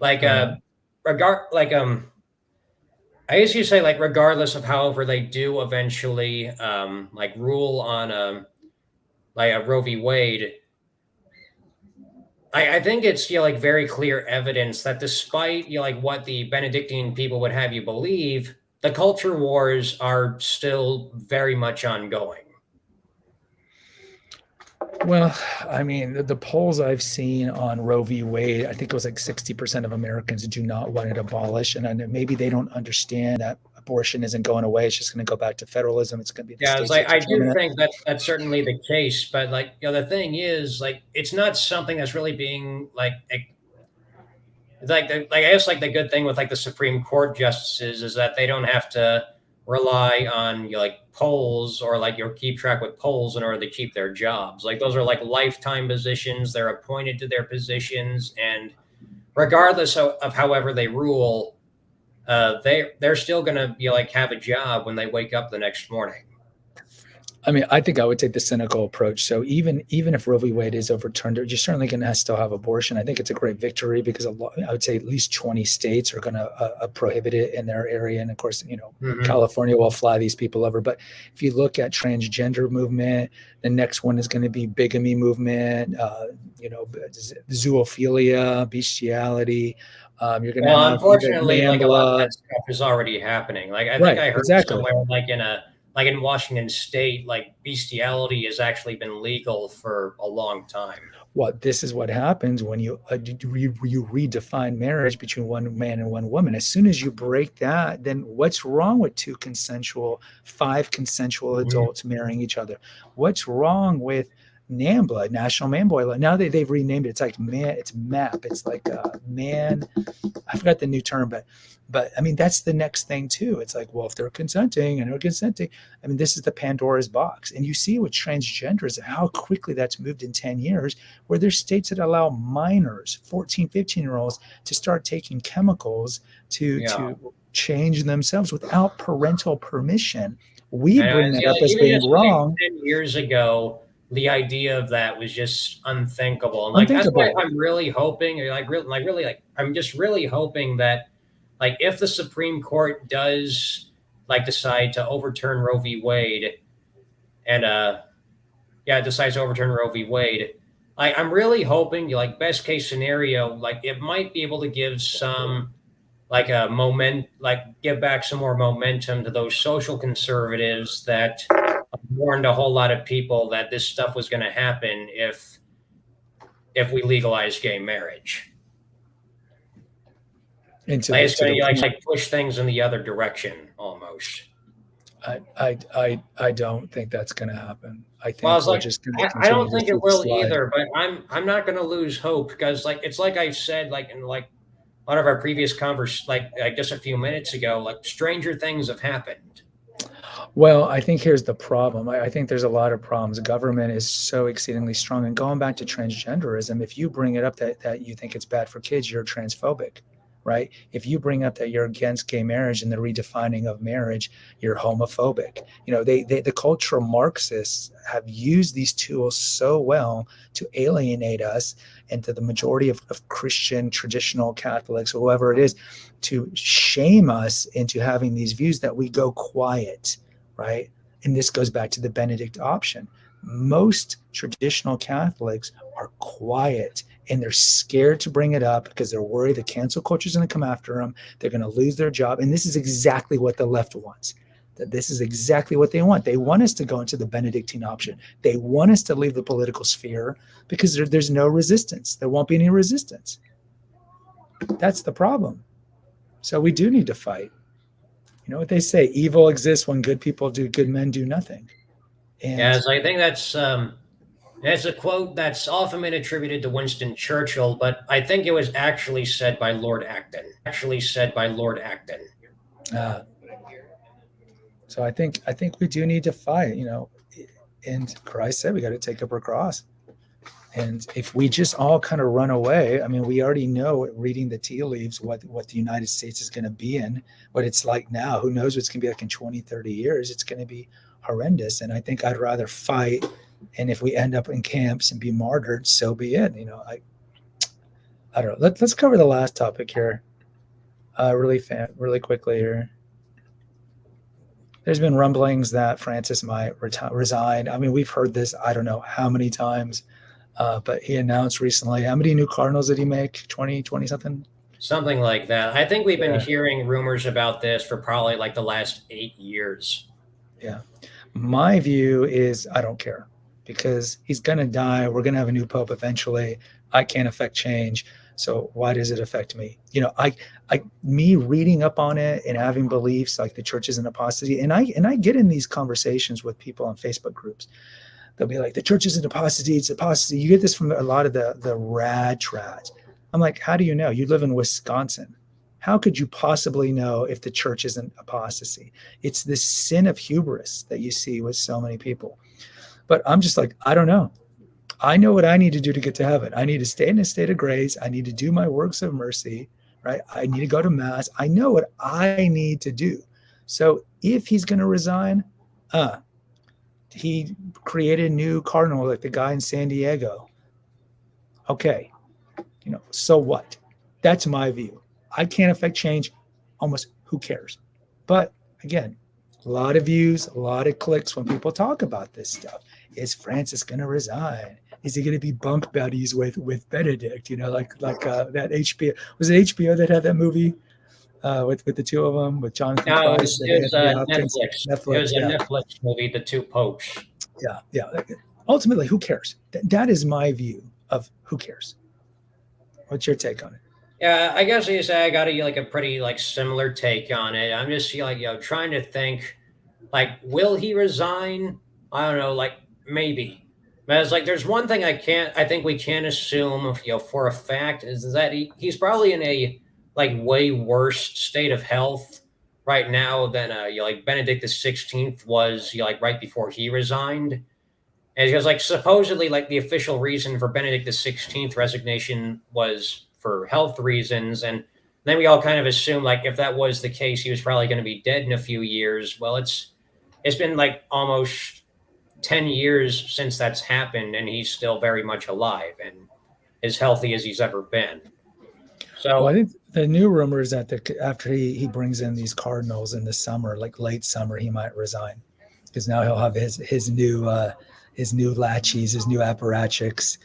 like, I guess you say like, regardless of however they do eventually like rule on like a Roe v. Wade, I think it's like very clear evidence that despite like what the Benedictine people would have you believe, the culture wars are still very much ongoing. Well, I mean, the polls I've seen on Roe v. Wade, I think it was like 60% of Americans do not want it abolished. And maybe they don't understand that abortion isn't going away. It's just going to go back to federalism. It's going to be the it's like I do think that that's certainly the case. But like, the thing is, like, it's not something that's really being like I guess like the good thing with like the Supreme Court justices is that they don't have to rely on like polls or like keep track with polls in order to keep their jobs. Like those are like lifetime positions. They're appointed to their positions, and regardless of however they rule, they're still gonna like have a job when they wake up the next morning. I mean, I think I would take the cynical approach. So even if Roe v. Wade is overturned, you're certainly going to still have abortion. I think it's a great victory because I would say at least 20 states are going to prohibit it in their area. And of course, California will fly these people over. But if you look at transgender movement, the next one is going to be bigamy movement, zoophilia, bestiality. You're going to have unfortunately, like a lot of that stuff is already happening. Like I think I heard somewhere like in Washington State, like bestiality has actually been legal for a long time. Well, this is what happens when you redefine marriage between one man and one woman. As soon as you break that, then what's wrong with five consensual adults marrying each other? What's wrong with NAMBLA, National Man Boy Law? Now they've renamed it. It's like it's MAP. It's like man. I forgot the new term, but I mean, that's the next thing too. It's like, well, if they're consenting and they're consenting, I mean, this is the Pandora's box. And you see with transgenders, how quickly that's moved in 10 years, where there's states that allow minors, 14, 15-year-olds to start taking chemicals to change themselves without parental permission. We bring that up as being wrong. 10 years ago, the idea of that was just unthinkable. And like, that's why I'm really hoping, I'm just really hoping that, like, if the Supreme Court does like decide to overturn Roe v. Wade and decides to overturn Roe v. Wade, I'm really hoping, like, best case scenario, like it might be able to give some like give back some more momentum to those social conservatives that warned a whole lot of people that this stuff was going to happen if we legalize gay marriage. It's going to like push things in the other direction almost. I don't think that's going to happen. I think I don't think it will either, but I'm not going to lose hope because like it's like I said, like in like one of our previous conversations, like just a few minutes ago, like stranger things have happened. Well, I think here's the problem. I think there's a lot of problems. Government is so exceedingly strong. And going back to transgenderism, if you bring it up that you think it's bad for kids, you're transphobic. right? If you bring up that you're against gay marriage and the redefining of marriage, you're homophobic. The cultural Marxists have used these tools so well to alienate us and to the majority of Christian traditional Catholics, whoever it is, to shame us into having these views that we go quiet, right? And this goes back to the Benedict option. Most traditional Catholics are quiet and they're scared to bring it up because they're worried the cancel culture is going to come after them. They're going to lose their job. And this is exactly what the left wants. That this is exactly what they want. They want us to go into the Benedictine option. They want us to leave the political sphere because there's no resistance. There won't be any resistance. That's the problem. So we do need to fight. You know what they say? Evil exists when good people do, good men do nothing. And Yes, I think that's a quote that's often been attributed to Winston Churchill, but I think it was actually said by Lord Acton. uh, so I think we do need to fight, and Christ said we got to take up our cross. And if we just all kind of run away, I mean, we already know, reading the tea leaves, what the United States is going to be in, what it's like now. Who knows what it's going to be like in 20, 30 years. It's going to be horrendous. And I think I'd rather fight. And if we end up in camps and be martyred, so be it. I don't know. Let's cover the last topic here really quickly here. There's been rumblings that Francis might resign. I mean, we've heard this, I don't know how many times. But he announced recently, how many new cardinals did he make? 20 something? Something like that. I think we've been hearing rumors about this for probably like the last 8 years. Yeah. My view is I don't care because he's going to die. We're going to have a new pope eventually. I can't affect change. So why does it affect me? Me reading up on it and having beliefs like the church is an apostasy. And I get in these conversations with people on Facebook groups. They'll be like, the church is an apostasy. It's apostasy. You get this from a lot of the rad trads. I'm like, how do you know? You live in Wisconsin. How could you possibly know if the church isn't apostasy? It's this sin of hubris that you see with so many people. But I'm just like, I don't know. I know what I need to do to get to heaven. I need to stay in a state of grace. I need to do my works of mercy, right? I need to go to mass. I know what I need to do. So if he's going to resign, he created a new cardinal like the guy in San Diego. Okay. So what? That's my view. I can't affect change. Almost who cares? But again, a lot of views, a lot of clicks when people talk about this stuff. Is Francis going to resign? Is he going to be bunk buddies with Benedict? Like that HBO. Was it HBO that had that movie with the two of them, with Jonathan Price? It was Netflix. It was a Netflix movie, The Two Popes. Yeah. Ultimately, who cares? That is my view of who cares. What's your take on it? Yeah, I guess you say I got a pretty similar take on it. I'm just trying to think, will he resign? I don't know, maybe. But it's there's one thing I think we can assume, for a fact is that he's probably in a way worse state of health right now than Benedict XVI was right before he resigned. And because supposedly the official reason for Benedict XVI resignation was for health reasons, and then we all kind of assume if that was the case, he was probably going to be dead in a few years. Well, it's been almost 10 years since that's happened, and he's still very much alive and as healthy as he's ever been. So I think the new rumor is that after he brings in these cardinals in the summer, late summer, he might resign because now he'll have his new lachies, his new apparatchiks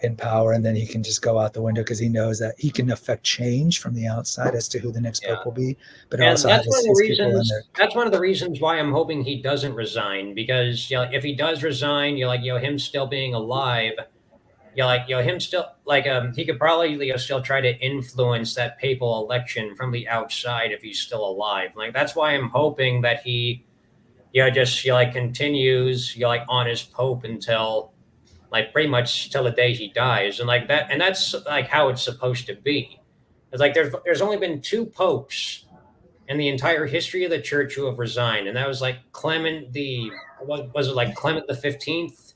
in power, and then he can just go out the window because he knows that he can affect change from the outside as to who the next pope will be. But also that's one of the reasons why I'm hoping he doesn't resign, because if he does resign, him still being alive, him still he could probably still try to influence that papal election from the outside if he's still alive. That's why I'm hoping that he just continues on his pope until pretty much till the day he dies, and that's how it's supposed to be. It's there's only been 2 popes in the entire history of the church who have resigned, and that was Clement the 15th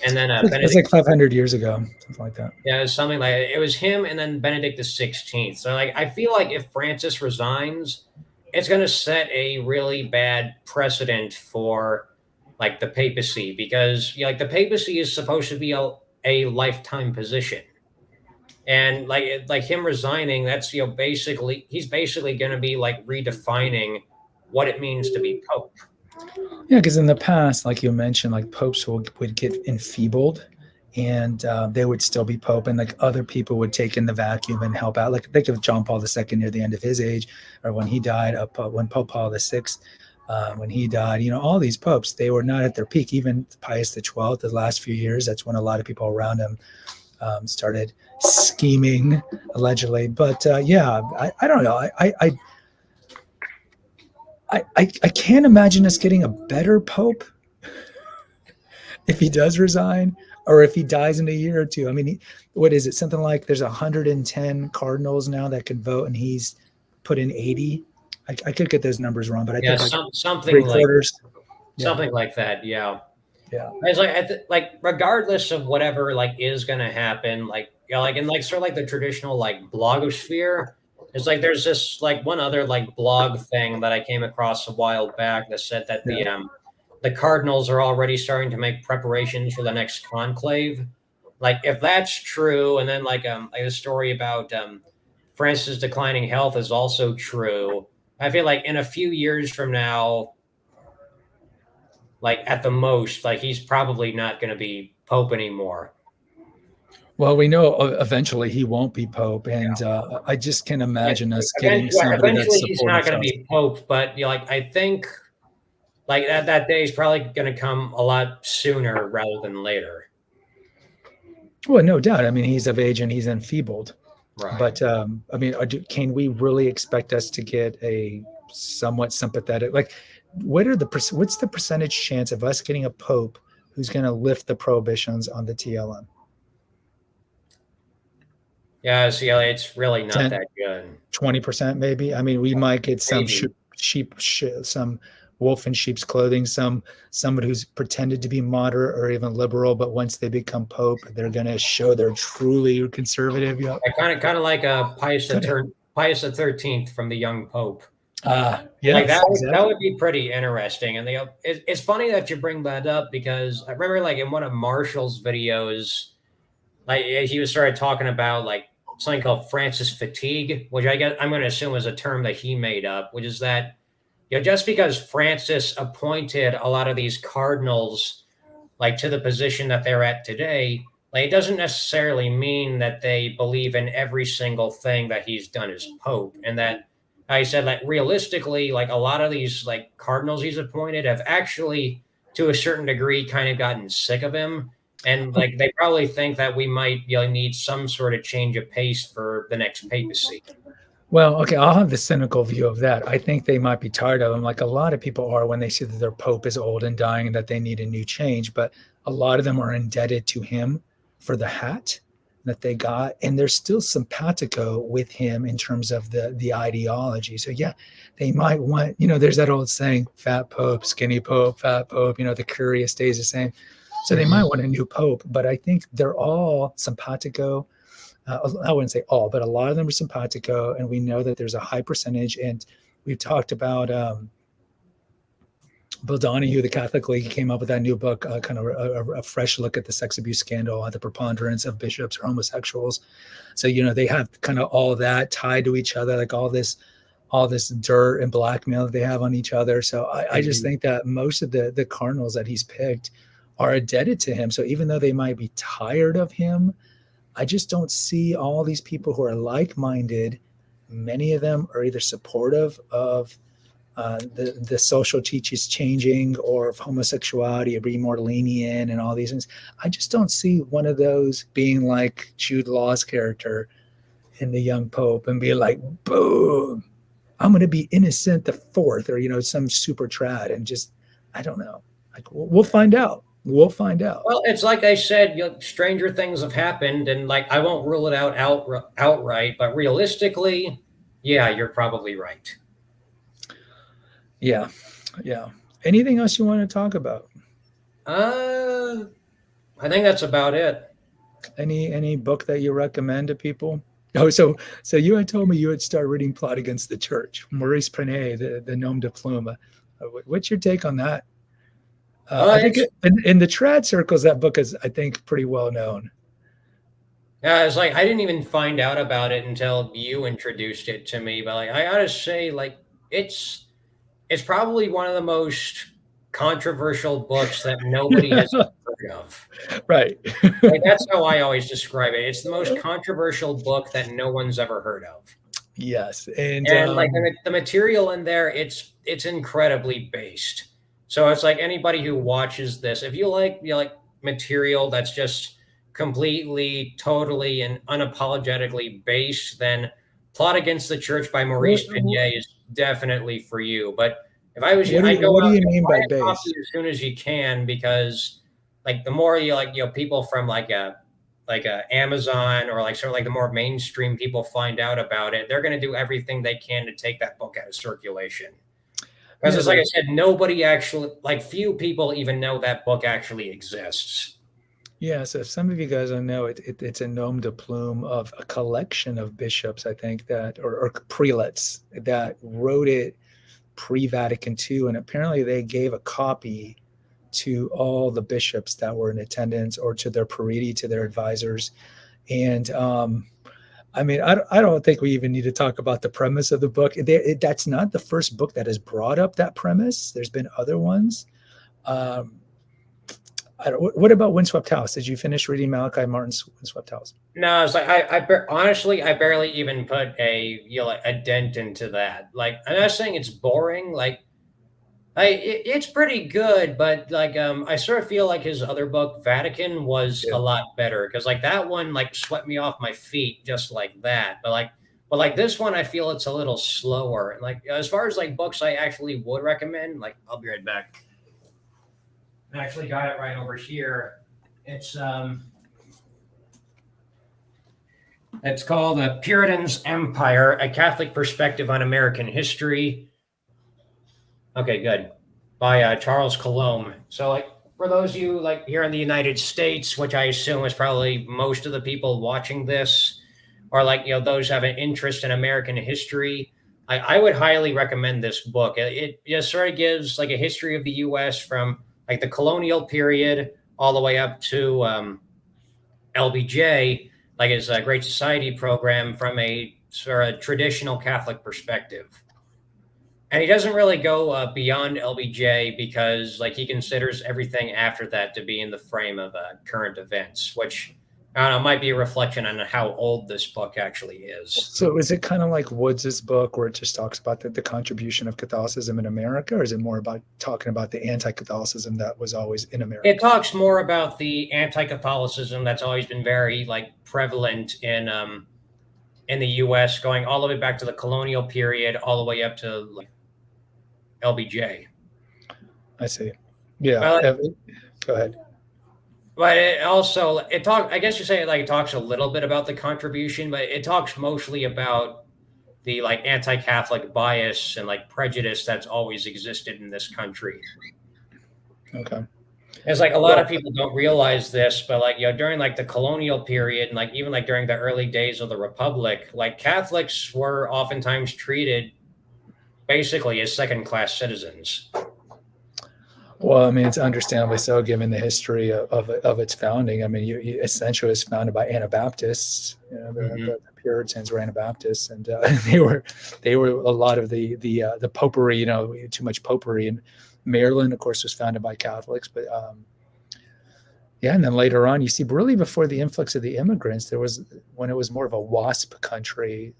And then It's Benedict, like 500 years ago, something like that. yeah, it was something like it was him, and then Benedict the 16th. So like I feel like if Francis resigns, it's going to set a really bad precedent for like the papacy, because like the papacy is supposed to be a lifetime position. And like him resigning, that's basically he's basically going to be like redefining what it means to be pope. Yeah, because in the past, like you mentioned, like popes would get enfeebled, and they would still be pope, and like other people would take in the vacuum and help out. Like think of John Paul II near the end of his age, or when he died, when Pope Paul VI, when he died. All these popes, they were not at their peak. Even Pius XII, the last few years, that's when a lot of people around him started scheming, allegedly. But yeah, I don't know. I can't imagine us getting a better pope if he does resign, or if he dies in a year or two. I mean, what is it? Something like there's 110 cardinals now that can vote, and he's put in 80. I could get those numbers wrong, but I Yeah, think like something three quarters. Yeah, something like that. Yeah. yeah, It's like like regardless of whatever like is gonna happen, like like in like sort of like the traditional like blogosphere, it's like there's this like one other like blog thing that I came across a while back that said that yeah. the cardinals are already starting to make preparations for the next conclave. Like if that's true, and then like a story about Francis' declining health is also true. I feel like in a few years from now, like at the most, like he's probably not going to be pope anymore. Well, we know eventually he won't be pope, and I just can't Like imagine us getting yeah, somebody eventually that's he's supportive not going to to us. be pope, but like I think like that day is probably going to come a lot sooner rather than later. Well, no doubt. I mean, he's of age and he's enfeebled. Right. But I mean, can we really expect us to get a somewhat sympathetic? Like, what's the percentage chance of us getting a pope who's going to lift the prohibitions on the TLM? Yeah. See, it's really not 10, that good. 20%, maybe. I mean, we might get some Maybe. some wolf in sheep's clothing, somebody who's pretended to be moderate or even liberal, but once they become pope, they're going to show they're truly conservative. Yeah, Kind of like kind of. Pius the 13th from the Young Pope. Like Yes, that exactly. would be pretty interesting. And it's funny that you bring that up, because I remember like in one of Marshall's videos, like he was started talking about like something called Francis fatigue, which I guess I'm going to assume is a term that he made up, which is that just because Francis appointed a lot of these cardinals like to the position that they're at today, like it doesn't necessarily mean that they believe in every single thing that he's done as pope. And that I said like realistically, like a lot of these like cardinals he's appointed have actually to a certain degree kind of gotten sick of him, and like they probably think that we might need some sort of change of pace for the next papacy. Well, okay, I'll have the cynical view of that. I think they might be tired of him, like a lot of people are when they see that their pope is old and dying and that they need a new change. But a lot of them are indebted to him for the hat that they got, and they're still simpatico with him in terms of the ideology. So yeah, they might want, there's that old saying, fat pope, skinny pope, fat pope, the curia stays the same. So they might Mhm. want a new pope, but I think they're all simpatico. I wouldn't say all, but a lot of them are simpatico, and we know that there's a high percentage. And we've talked about Bill Donahue, the Catholic League, came up with that new book, kind of a fresh look at the sex abuse scandal, at the preponderance of bishops or homosexuals. So they have kind of all of that tied to each other, like all this dirt and blackmail that they have on each other. So I just Mhm. think that most of the cardinals that he's picked are indebted to him. So even though they might be tired of him, I just don't see all these people who are like-minded. Many of them are either supportive of the social teachings changing, or of homosexuality, or being more lenient, and all these things. I just don't see one of those being like Jude Law's character in The Young Pope and be like, boom, I'm going to be Innocent the Fourth, or some super trad, and just, I don't know. Like, we'll find out. We'll find out. Well, it's like I said, stranger things have happened, and like I won't rule it outright, but realistically, yeah, you're probably right. Yeah, yeah. Anything else you want to talk about? Uh, I think that's about it. Any book that you recommend to people? Oh, so you had told me you had started reading Plot Against the Church, Maurice Prenay, the Nom de Plume. What's your take on that? I think It's in the trad circles, that book is, I think, pretty well known. Yeah, it's like I didn't even find out about it until you introduced it to me. But like I gotta say, like it's it's probably one of the most controversial books that nobody has heard of. Right. Like that's how I always describe it. It's the most controversial book that no one's ever heard of. Yes. And And like the material in there, it's incredibly based. So it's like anybody who watches this, if you like material that's just completely, totally, and unapologetically based, then Plot Against the Church by what, Maurice Pinier is definitely for you. But if I was you, what do I'd you go what do out you and mean buy by a copy base? as soon as you can because like the more you like, people from like Amazon or like sort of like the more mainstream people find out about it, they're going to do everything they can to take that book out of circulation. Because Yeah, it's like but I said, nobody actually, like few people even know that book actually exists. yeah, so if some of you guys don't know, it's a nom de plume of a collection of bishops, I think that, or prelates that wrote it pre-Vatican II, and apparently they gave a copy to all the bishops that were in attendance or to their pariti, to their advisors. And I mean, I don't think we even need to talk about the premise of the book. That's not the first book that has brought up that premise. There's been other ones. Um, what about Windswept House? Did you finish reading Malachi Martin's Windswept House? No, it's like honestly, I barely even put a like a dent into that. Like I'm not saying it's boring. Like it's pretty good, but like I sort of feel like his other book, Vatican, was a Yeah. lot better because like that one like swept me off my feet just like that. But like this one, I feel it's a little slower. And like as far as like books, I actually would recommend. Like I'll be right back. I actually got it right over here. It's um, it's called Puritan's Empire: A Catholic Perspective on American History. Okay, good. By Charles Colomb. So, like, for those of you like here in the United States, which I assume is probably most of the people watching this, or like those who have an interest in American history, I would highly recommend this book. It just sort of gives like a history of the U.S. from like the colonial period all the way up to LBJ, like his Great Society program from a sort of traditional Catholic perspective. And he doesn't really go beyond LBJ because, like, he considers everything after that to be in the frame of current events, which I don't know might be a reflection on how old this book actually is. So is it kind of like Woods's book where it just talks about the contribution of Catholicism in America, or is it more about talking about the anti-Catholicism that was always in It America? talks more about the anti-Catholicism that's always been very like prevalent in the U.S., going all the way back to the colonial period, all the way up to like LBJ. I see. Yeah. Well, Go ahead. but it also it talk. I guess you say it like it talks a little bit about the contribution, but it talks mostly about the like anti-Catholic bias and like prejudice that's always existed in this country. Okay. It's like a lot Well, of people don't realize this, but like during like the colonial period and like even like during the early days of the Republic, like Catholics were oftentimes treated basically as second-class citizens. well, I mean, it's understandably so, given the history of its founding. I mean, essentially, it was founded by Anabaptists. You know, Mm-hmm. the Puritans were Anabaptists, and they were a lot of the popery. You know, too much popery. And Maryland, of course, was founded by Catholics, but yeah, and then later on, you see, really before the influx of the immigrants, there was when it was more of a WASP country.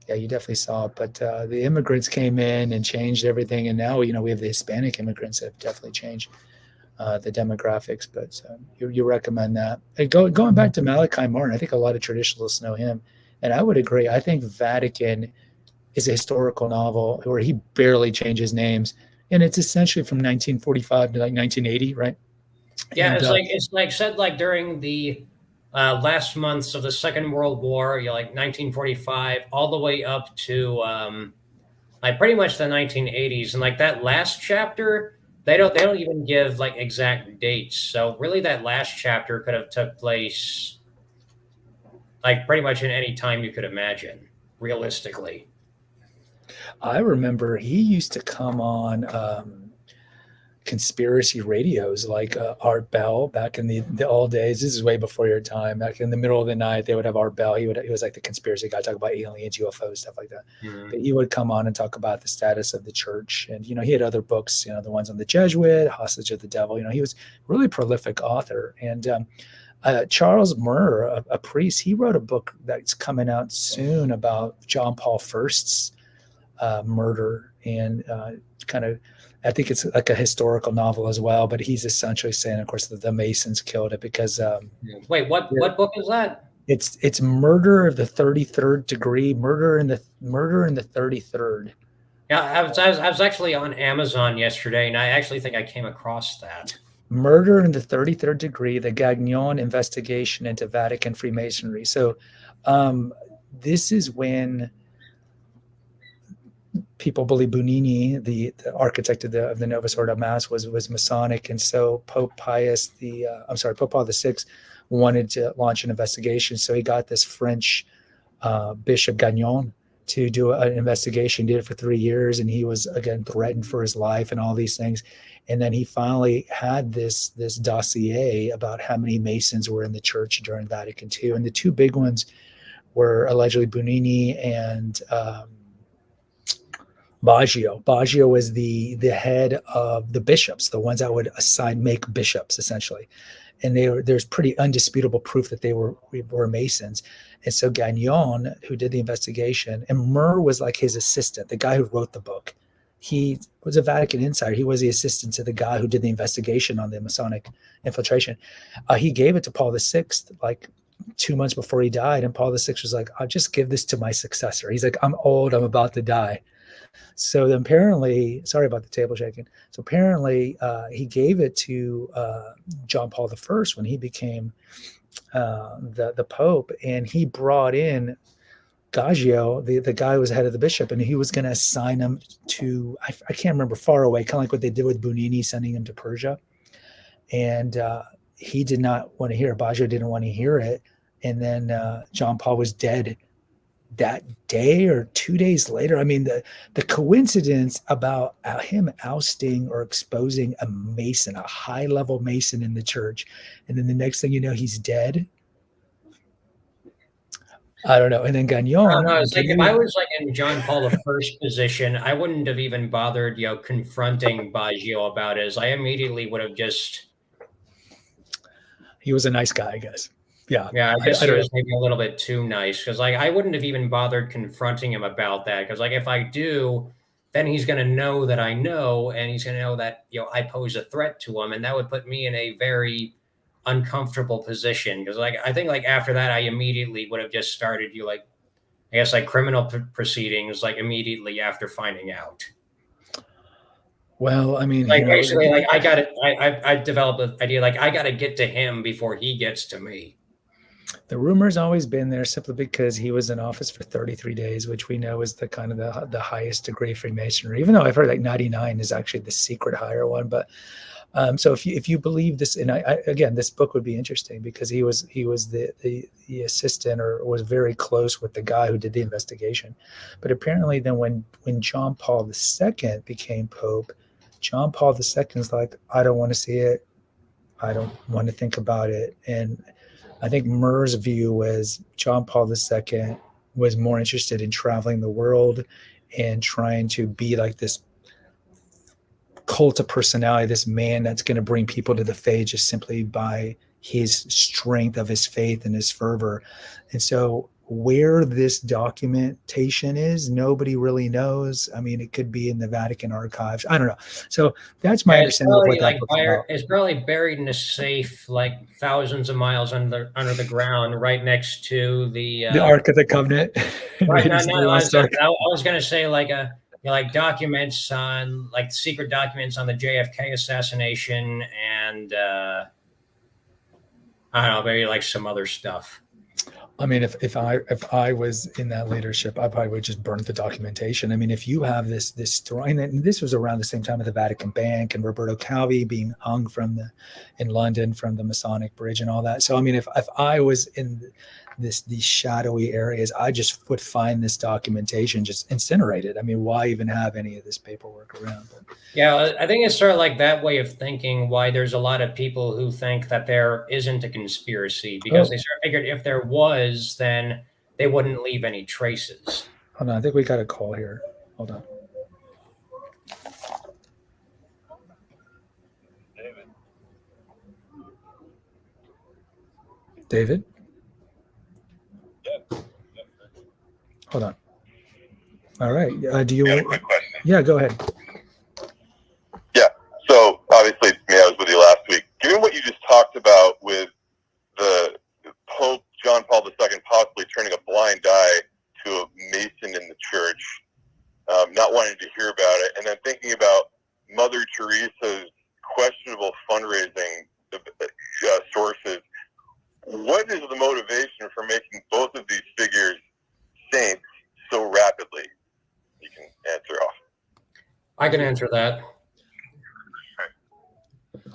Yeah, you definitely saw it. But the immigrants came in and changed everything, and now we have the Hispanic immigrants that have definitely changed the demographics. But you recommend that. And going back to Malachi Martin, I think a lot of traditionalists know him, and I would agree. I think Vatican is a historical novel where he barely changes names, and it's essentially from 1945 to like 1980, right? Yeah, And it's like said like during the last months of the Second World War, like 1945, all the way up to like pretty much the 1980s, and like that last chapter they don't even give like exact dates. So really, that last chapter could have took place like pretty much in any time you could imagine, realistically. I remember he used to come on conspiracy radios like Art Bell back in the old days. This is way before your time. Back in the middle of the night, they would have Art Bell. He was like the conspiracy guy, talk about aliens, UFOs, stuff like that. Mhm. But he would come on and talk about the status of the church, and he had other books, the ones on the Jesuit, Hostage of the Devil. He was really prolific author. And Charles Murr, a priest, he wrote a book that's coming out soon about John Paul I's murder, and kind of, I think it's like a historical novel as well, but he's essentially saying, of course, that the Masons killed it because Wait, what book is that? it's murder of the 33rd degree, murder in the 33rd. Yeah, I was actually on Amazon yesterday, and I actually think I came across that. Murder in the 33rd degree, the Gagnon investigation into Vatican Freemasonry. So this is when people believe Bunini, the architect of the Novus Ordo Mass, was Masonic, and so Pope Paul VI wanted to launch an investigation. So he got this French Bishop Gagnon to do an investigation. Did it for 3 years, and he was again threatened for his life and all these things. And then he finally had this dossier about how many Masons were in the church during Vatican II, and the two big ones were allegedly Bunini and Baggio. Baggio was the head of the bishops, the ones that would make bishops essentially, and there's pretty undisputable proof that they were Masons. And so Gagnon, who did the investigation, and Murr was like his assistant, the guy who wrote the book. He was a Vatican insider. He was the assistant to the guy who did the investigation on the Masonic infiltration. He gave it to Paul VI like 2 months before he died, and Paul VI was like, "I'll just give this to my successor." He's like, "I'm old. I'm about to die." So then apparently, sorry about the table shaking. So apparently, he gave it to John Paul I when he became the Pope, and he brought in Gaggio, the guy who was head of the bishop, and he was going to assign him to, I can't remember, far away, kind of like what they did with Bunini, sending him to Persia. And he did not want to hear it. Baggio didn't want to hear it. And then John Paul was dead that day or 2 days later. I mean, the coincidence about him ousting or exposing a Mason, a high-level Mason in the church, and then the next thing you know, he's dead. I don't know. And then I don't Gagnon. know. It's like if I was like in John Paul I's position, I wouldn't have even bothered, confronting Baggio about it. I immediately would have just. He was a nice guy, I guess. Yeah. Yeah, I guess he was maybe a little bit too nice, because like I wouldn't have even bothered confronting him about that, because like if I do, then he's going to know that I know, and he's going to know that I pose a threat to him, and that would put me in a very uncomfortable position, because like I think like after that I immediately would have just started I guess like criminal proceedings like immediately after finding out. Well, I mean, Like basically like I got it. I developed an idea like I got to get to him before he gets to me. The rumor's always been there simply because he was in office for 33 days, which we know is the kind of the highest degree of Freemasonry, even though I've heard like 99 is actually the secret higher one. But so if you believe this, and again, this book would be interesting because he was the assistant, or was very close with the guy who did the investigation. But apparently then when John Paul II became Pope, John Paul II is like, I don't want to see it. I don't want to think about it. And I think Murr's view was John Paul II was more interested in traveling the world and trying to be like this cult of personality, this man that's going to bring people to the faith just simply by his strength of his faith and his fervor. And so where this documentation is, nobody really knows. I mean, it could be in the Vatican archives. I don't know. So that's my understanding of what that book's about. It's probably buried in a safe, like thousands of miles under the ground, right next to the Ark of the Covenant. Right. No, I was going to say like like documents on like secret documents on the JFK assassination, and I don't know, maybe like some other stuff. I mean, if I was in that leadership, I probably would just burn the documentation. I mean, if you have this story, and this was around the same time of the Vatican Bank and Roberto Calvi being hung in London from the Masonic Bridge and all that. So I mean, if I was in these shadowy areas, I just would find this documentation, just incinerate it. I mean, why even have any of this paperwork around? But, Yeah, I think it's sort of like that way of thinking why there's a lot of people who think that there isn't a conspiracy because they sort of figured if there was, then they wouldn't leave any traces. Hold on, I think we got a call here. Hold on. David? Hold on. All right. Do you? Got a quick question. Yeah, go ahead. Yeah. So obviously, I was with you last week. Given what you just talked about with the Pope John Paul II possibly turning a blind eye to a Mason in the church, not wanting to hear about it, and then thinking about Mother Teresa's questionable fundraising sources, what is the motivation for making both of these figures saints so rapidly? You can answer off. I can answer that.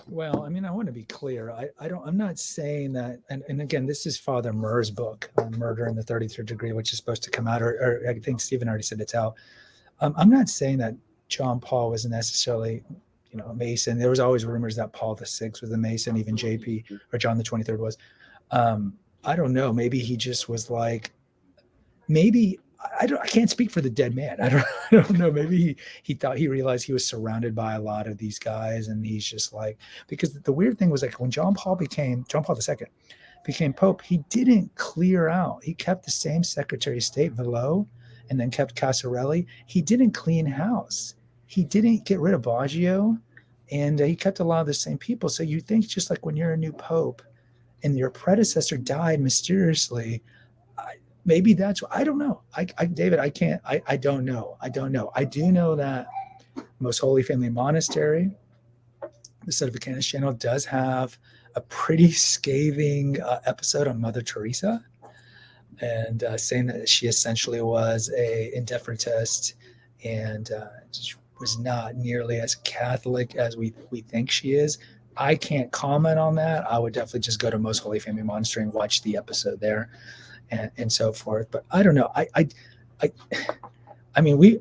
Well, I mean, I want to be clear. I'm not saying that, and again, this is Father Murr's book, Murder in the 33rd Degree, which is supposed to come out, or I think Stephen already said it's out. I'm not saying that John Paul was necessarily, a Mason. There was always rumors that Paul VI was a Mason, even JP or John the 23rd was. I don't know. Maybe he just was like, maybe I can't speak for the dead man. I don't know. Maybe he thought he realized he was surrounded by a lot of these guys, and he's just like, because the weird thing was like when John Paul II became Pope, he didn't clear out. He kept the same Secretary of State Villot, and then kept Casarelli. He didn't clean house. He didn't get rid of Baggio, and he kept a lot of the same people. So you think just like when you're a new Pope, and your predecessor died mysteriously. Maybe that's what, I don't know. David, I don't know. I do know that Most Holy Family Monastery, the Sedevacanist channel, does have a pretty scathing episode on Mother Teresa, and saying that she essentially was a indifferentist and was not nearly as Catholic as we think she is. I can't comment on that. I would definitely just go to Most Holy Family Monastery and watch the episode there. And so forth. But I don't know. I mean,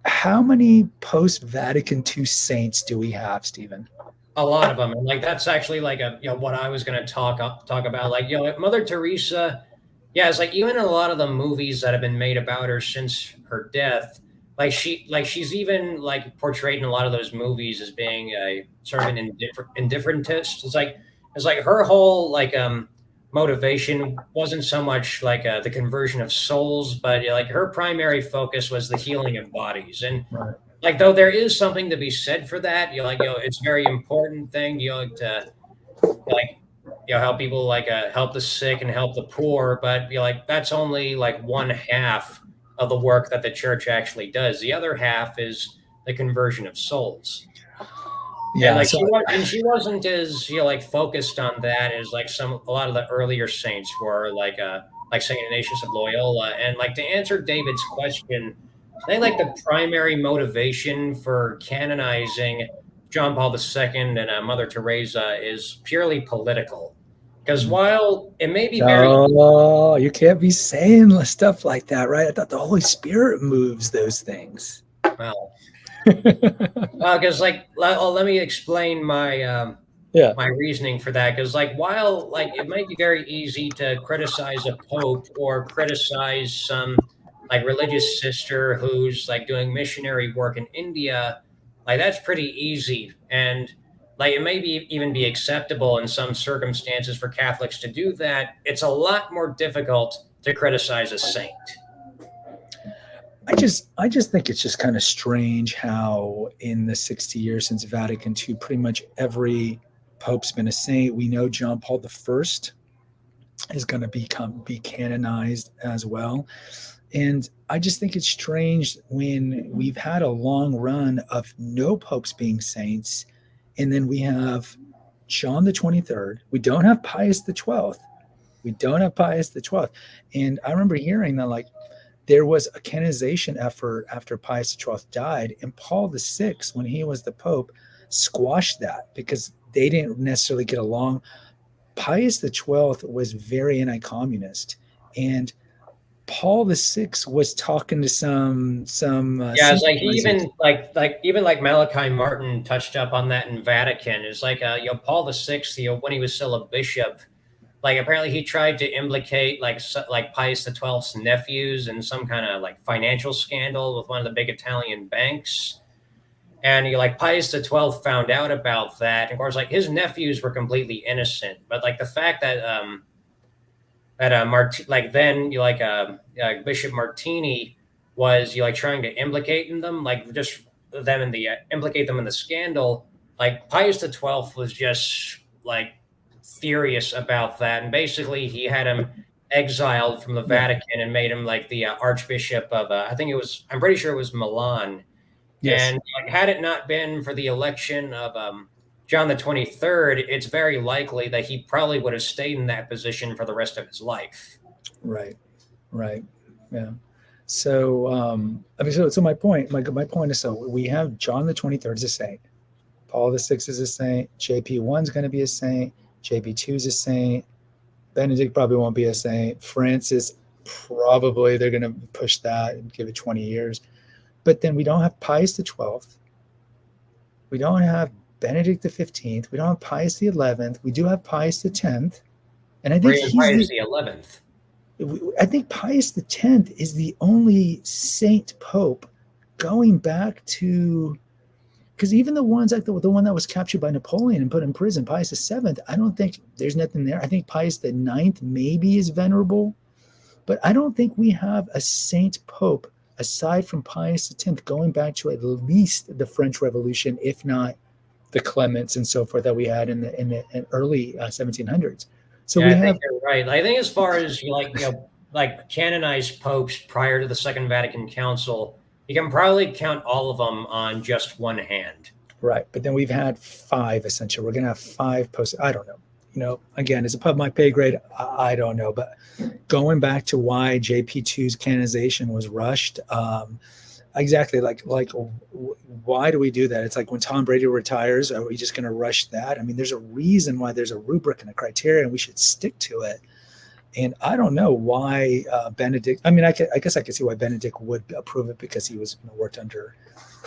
how many post-Vatican II saints do we have, Stephen? A lot of them, and like that's actually like what I was going to talk about. Like Mother Teresa, it's like even in a lot of the movies that have been made about her since her death, she's even like portrayed in a lot of those movies as being a sort of an indifferentist. It's like her whole motivation wasn't so much like the conversion of souls, but like her primary focus was the healing of bodies. And Right. like, though there is something to be said for that, it's a very important thing, to help people, help the sick and help the poor. But that's only like one half of the work that the church actually does. The other half is the conversion of souls. Yeah, and she wasn't as focused on that as a lot of the earlier saints were, like Saint Ignatius of Loyola. And to answer David's question, I think the primary motivation for canonizing John Paul II and Mother Teresa is purely political. Because while it may be you can't be saying stuff like that, right? I thought the Holy Spirit moves those things. Well. Because let me explain my my reasoning for that. Because while it might be very easy to criticize a pope or criticize some religious sister who's doing missionary work in India, that's pretty easy, and it may even be acceptable in some circumstances for Catholics to do that. It's a lot more difficult to criticize a saint. I just think it's just kind of strange how in the 60 years since Vatican II, pretty much every pope's been a saint. We know John Paul I is going to be canonized as well. And I just think it's strange when we've had a long run of no popes being saints. And then we have John the 23rd. We don't have Pius the 12th. We don't have Pius the 12th. And I remember hearing that like there was a canonization effort after Pius the 12th died, and Paul the Sixth, when he was the Pope, squashed that because they didn't necessarily get along. Pius the 12th was very anti-communist, and Paul the Sixth was talking to some Yeah, it's like he sympathizers. even like Malachi Martin touched up on that in Vatican. It's like Paul the Sixth, when he was still a bishop, like apparently he tried to implicate like Pius the XII's nephews in some kind of like financial scandal with one of the big Italian banks. And like Pius the XII found out about that. And of course, like his nephews were completely innocent, but like the fact that then Bishop Martini was like trying to implicate in them, like just them in the implicate them in the scandal. Like Pius the XII was just like furious about that, and basically he had him exiled from the Vatican and made him like the Archbishop of I'm pretty sure it was Milan. Yes. And like, had it not been for the election of John the 23rd, it's very likely that he probably would have stayed in that position for the rest of his life. Right. Yeah. So, so my point is, so we have John the 23rd as a saint, Paul the Sixth is a saint, JP1 is going to be a saint, JP2 is a saint, Benedict probably won't be a saint, Francis probably they're going to push that and give it 20 years. But then we don't have Pius the 12th. We don't have Benedict the 15th. We don't have Pius the 11th. We do have Pius the 10th. And I think Pius the 11th. I think Pius the 10th is the only saint pope going back to, because even the ones like the one that was captured by Napoleon and put in prison, Pius the 7th, I don't think there's nothing there. I think Pius the 9th maybe is venerable, but I don't think we have a saint pope aside from Pius X, going back to at least the French Revolution, if not the Clements and so forth that we had in the early 1700s. So I think you're right. I think as far as like canonized popes prior to the Second Vatican Council, you can probably count all of them on just one hand. Right, but then we've had 5 essentially. We're going to have 5 posts. I don't know. Again, is it above my pay grade? I don't know. But going back to why JP2's canonization was rushed, exactly, like why do we do that? It's like when Tom Brady retires, are we just going to rush that? I mean, there's a reason why there's a rubric and a criteria, and we should stick to it. And I don't know why Benedict. I mean, I guess I could see why Benedict would approve it because he was worked under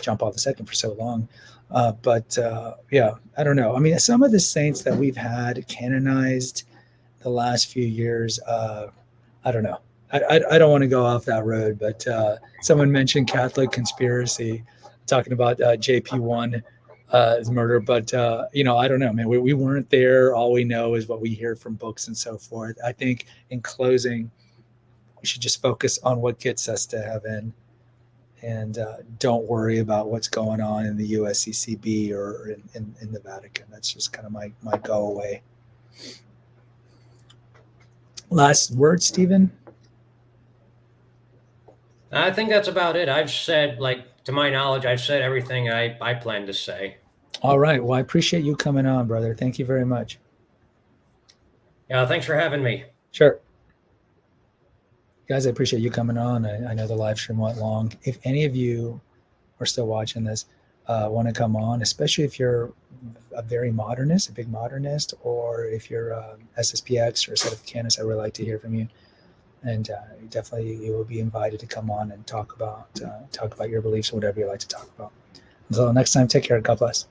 John Paul II for so long. But I don't know. I mean, some of the saints that we've had canonized the last few years, I don't know. I don't want to go off that road, but someone mentioned Catholic conspiracy, talking about JP1 murder. But, I don't know, man. We weren't there. All we know is what we hear from books and so forth. I think in closing, we should just focus on what gets us to heaven. And don't worry about what's going on in the USCCB or in the Vatican. That's just kind of my go away. Last word, Stephen? I think that's about it. I've said, to my knowledge, I've said everything I plan to say. All right. Well, I appreciate you coming on, brother. Thank you very much. Yeah, thanks for having me. Sure. Guys, I appreciate you coming on. I know the live stream went long. If any of you are still watching this, want to come on, especially if you're a very modernist, a big modernist, or if you're SSPX or a set of canonists, I would like to hear from you. And definitely you will be invited to come on and talk about your beliefs or whatever you like to talk about. Until next time, take care. God bless.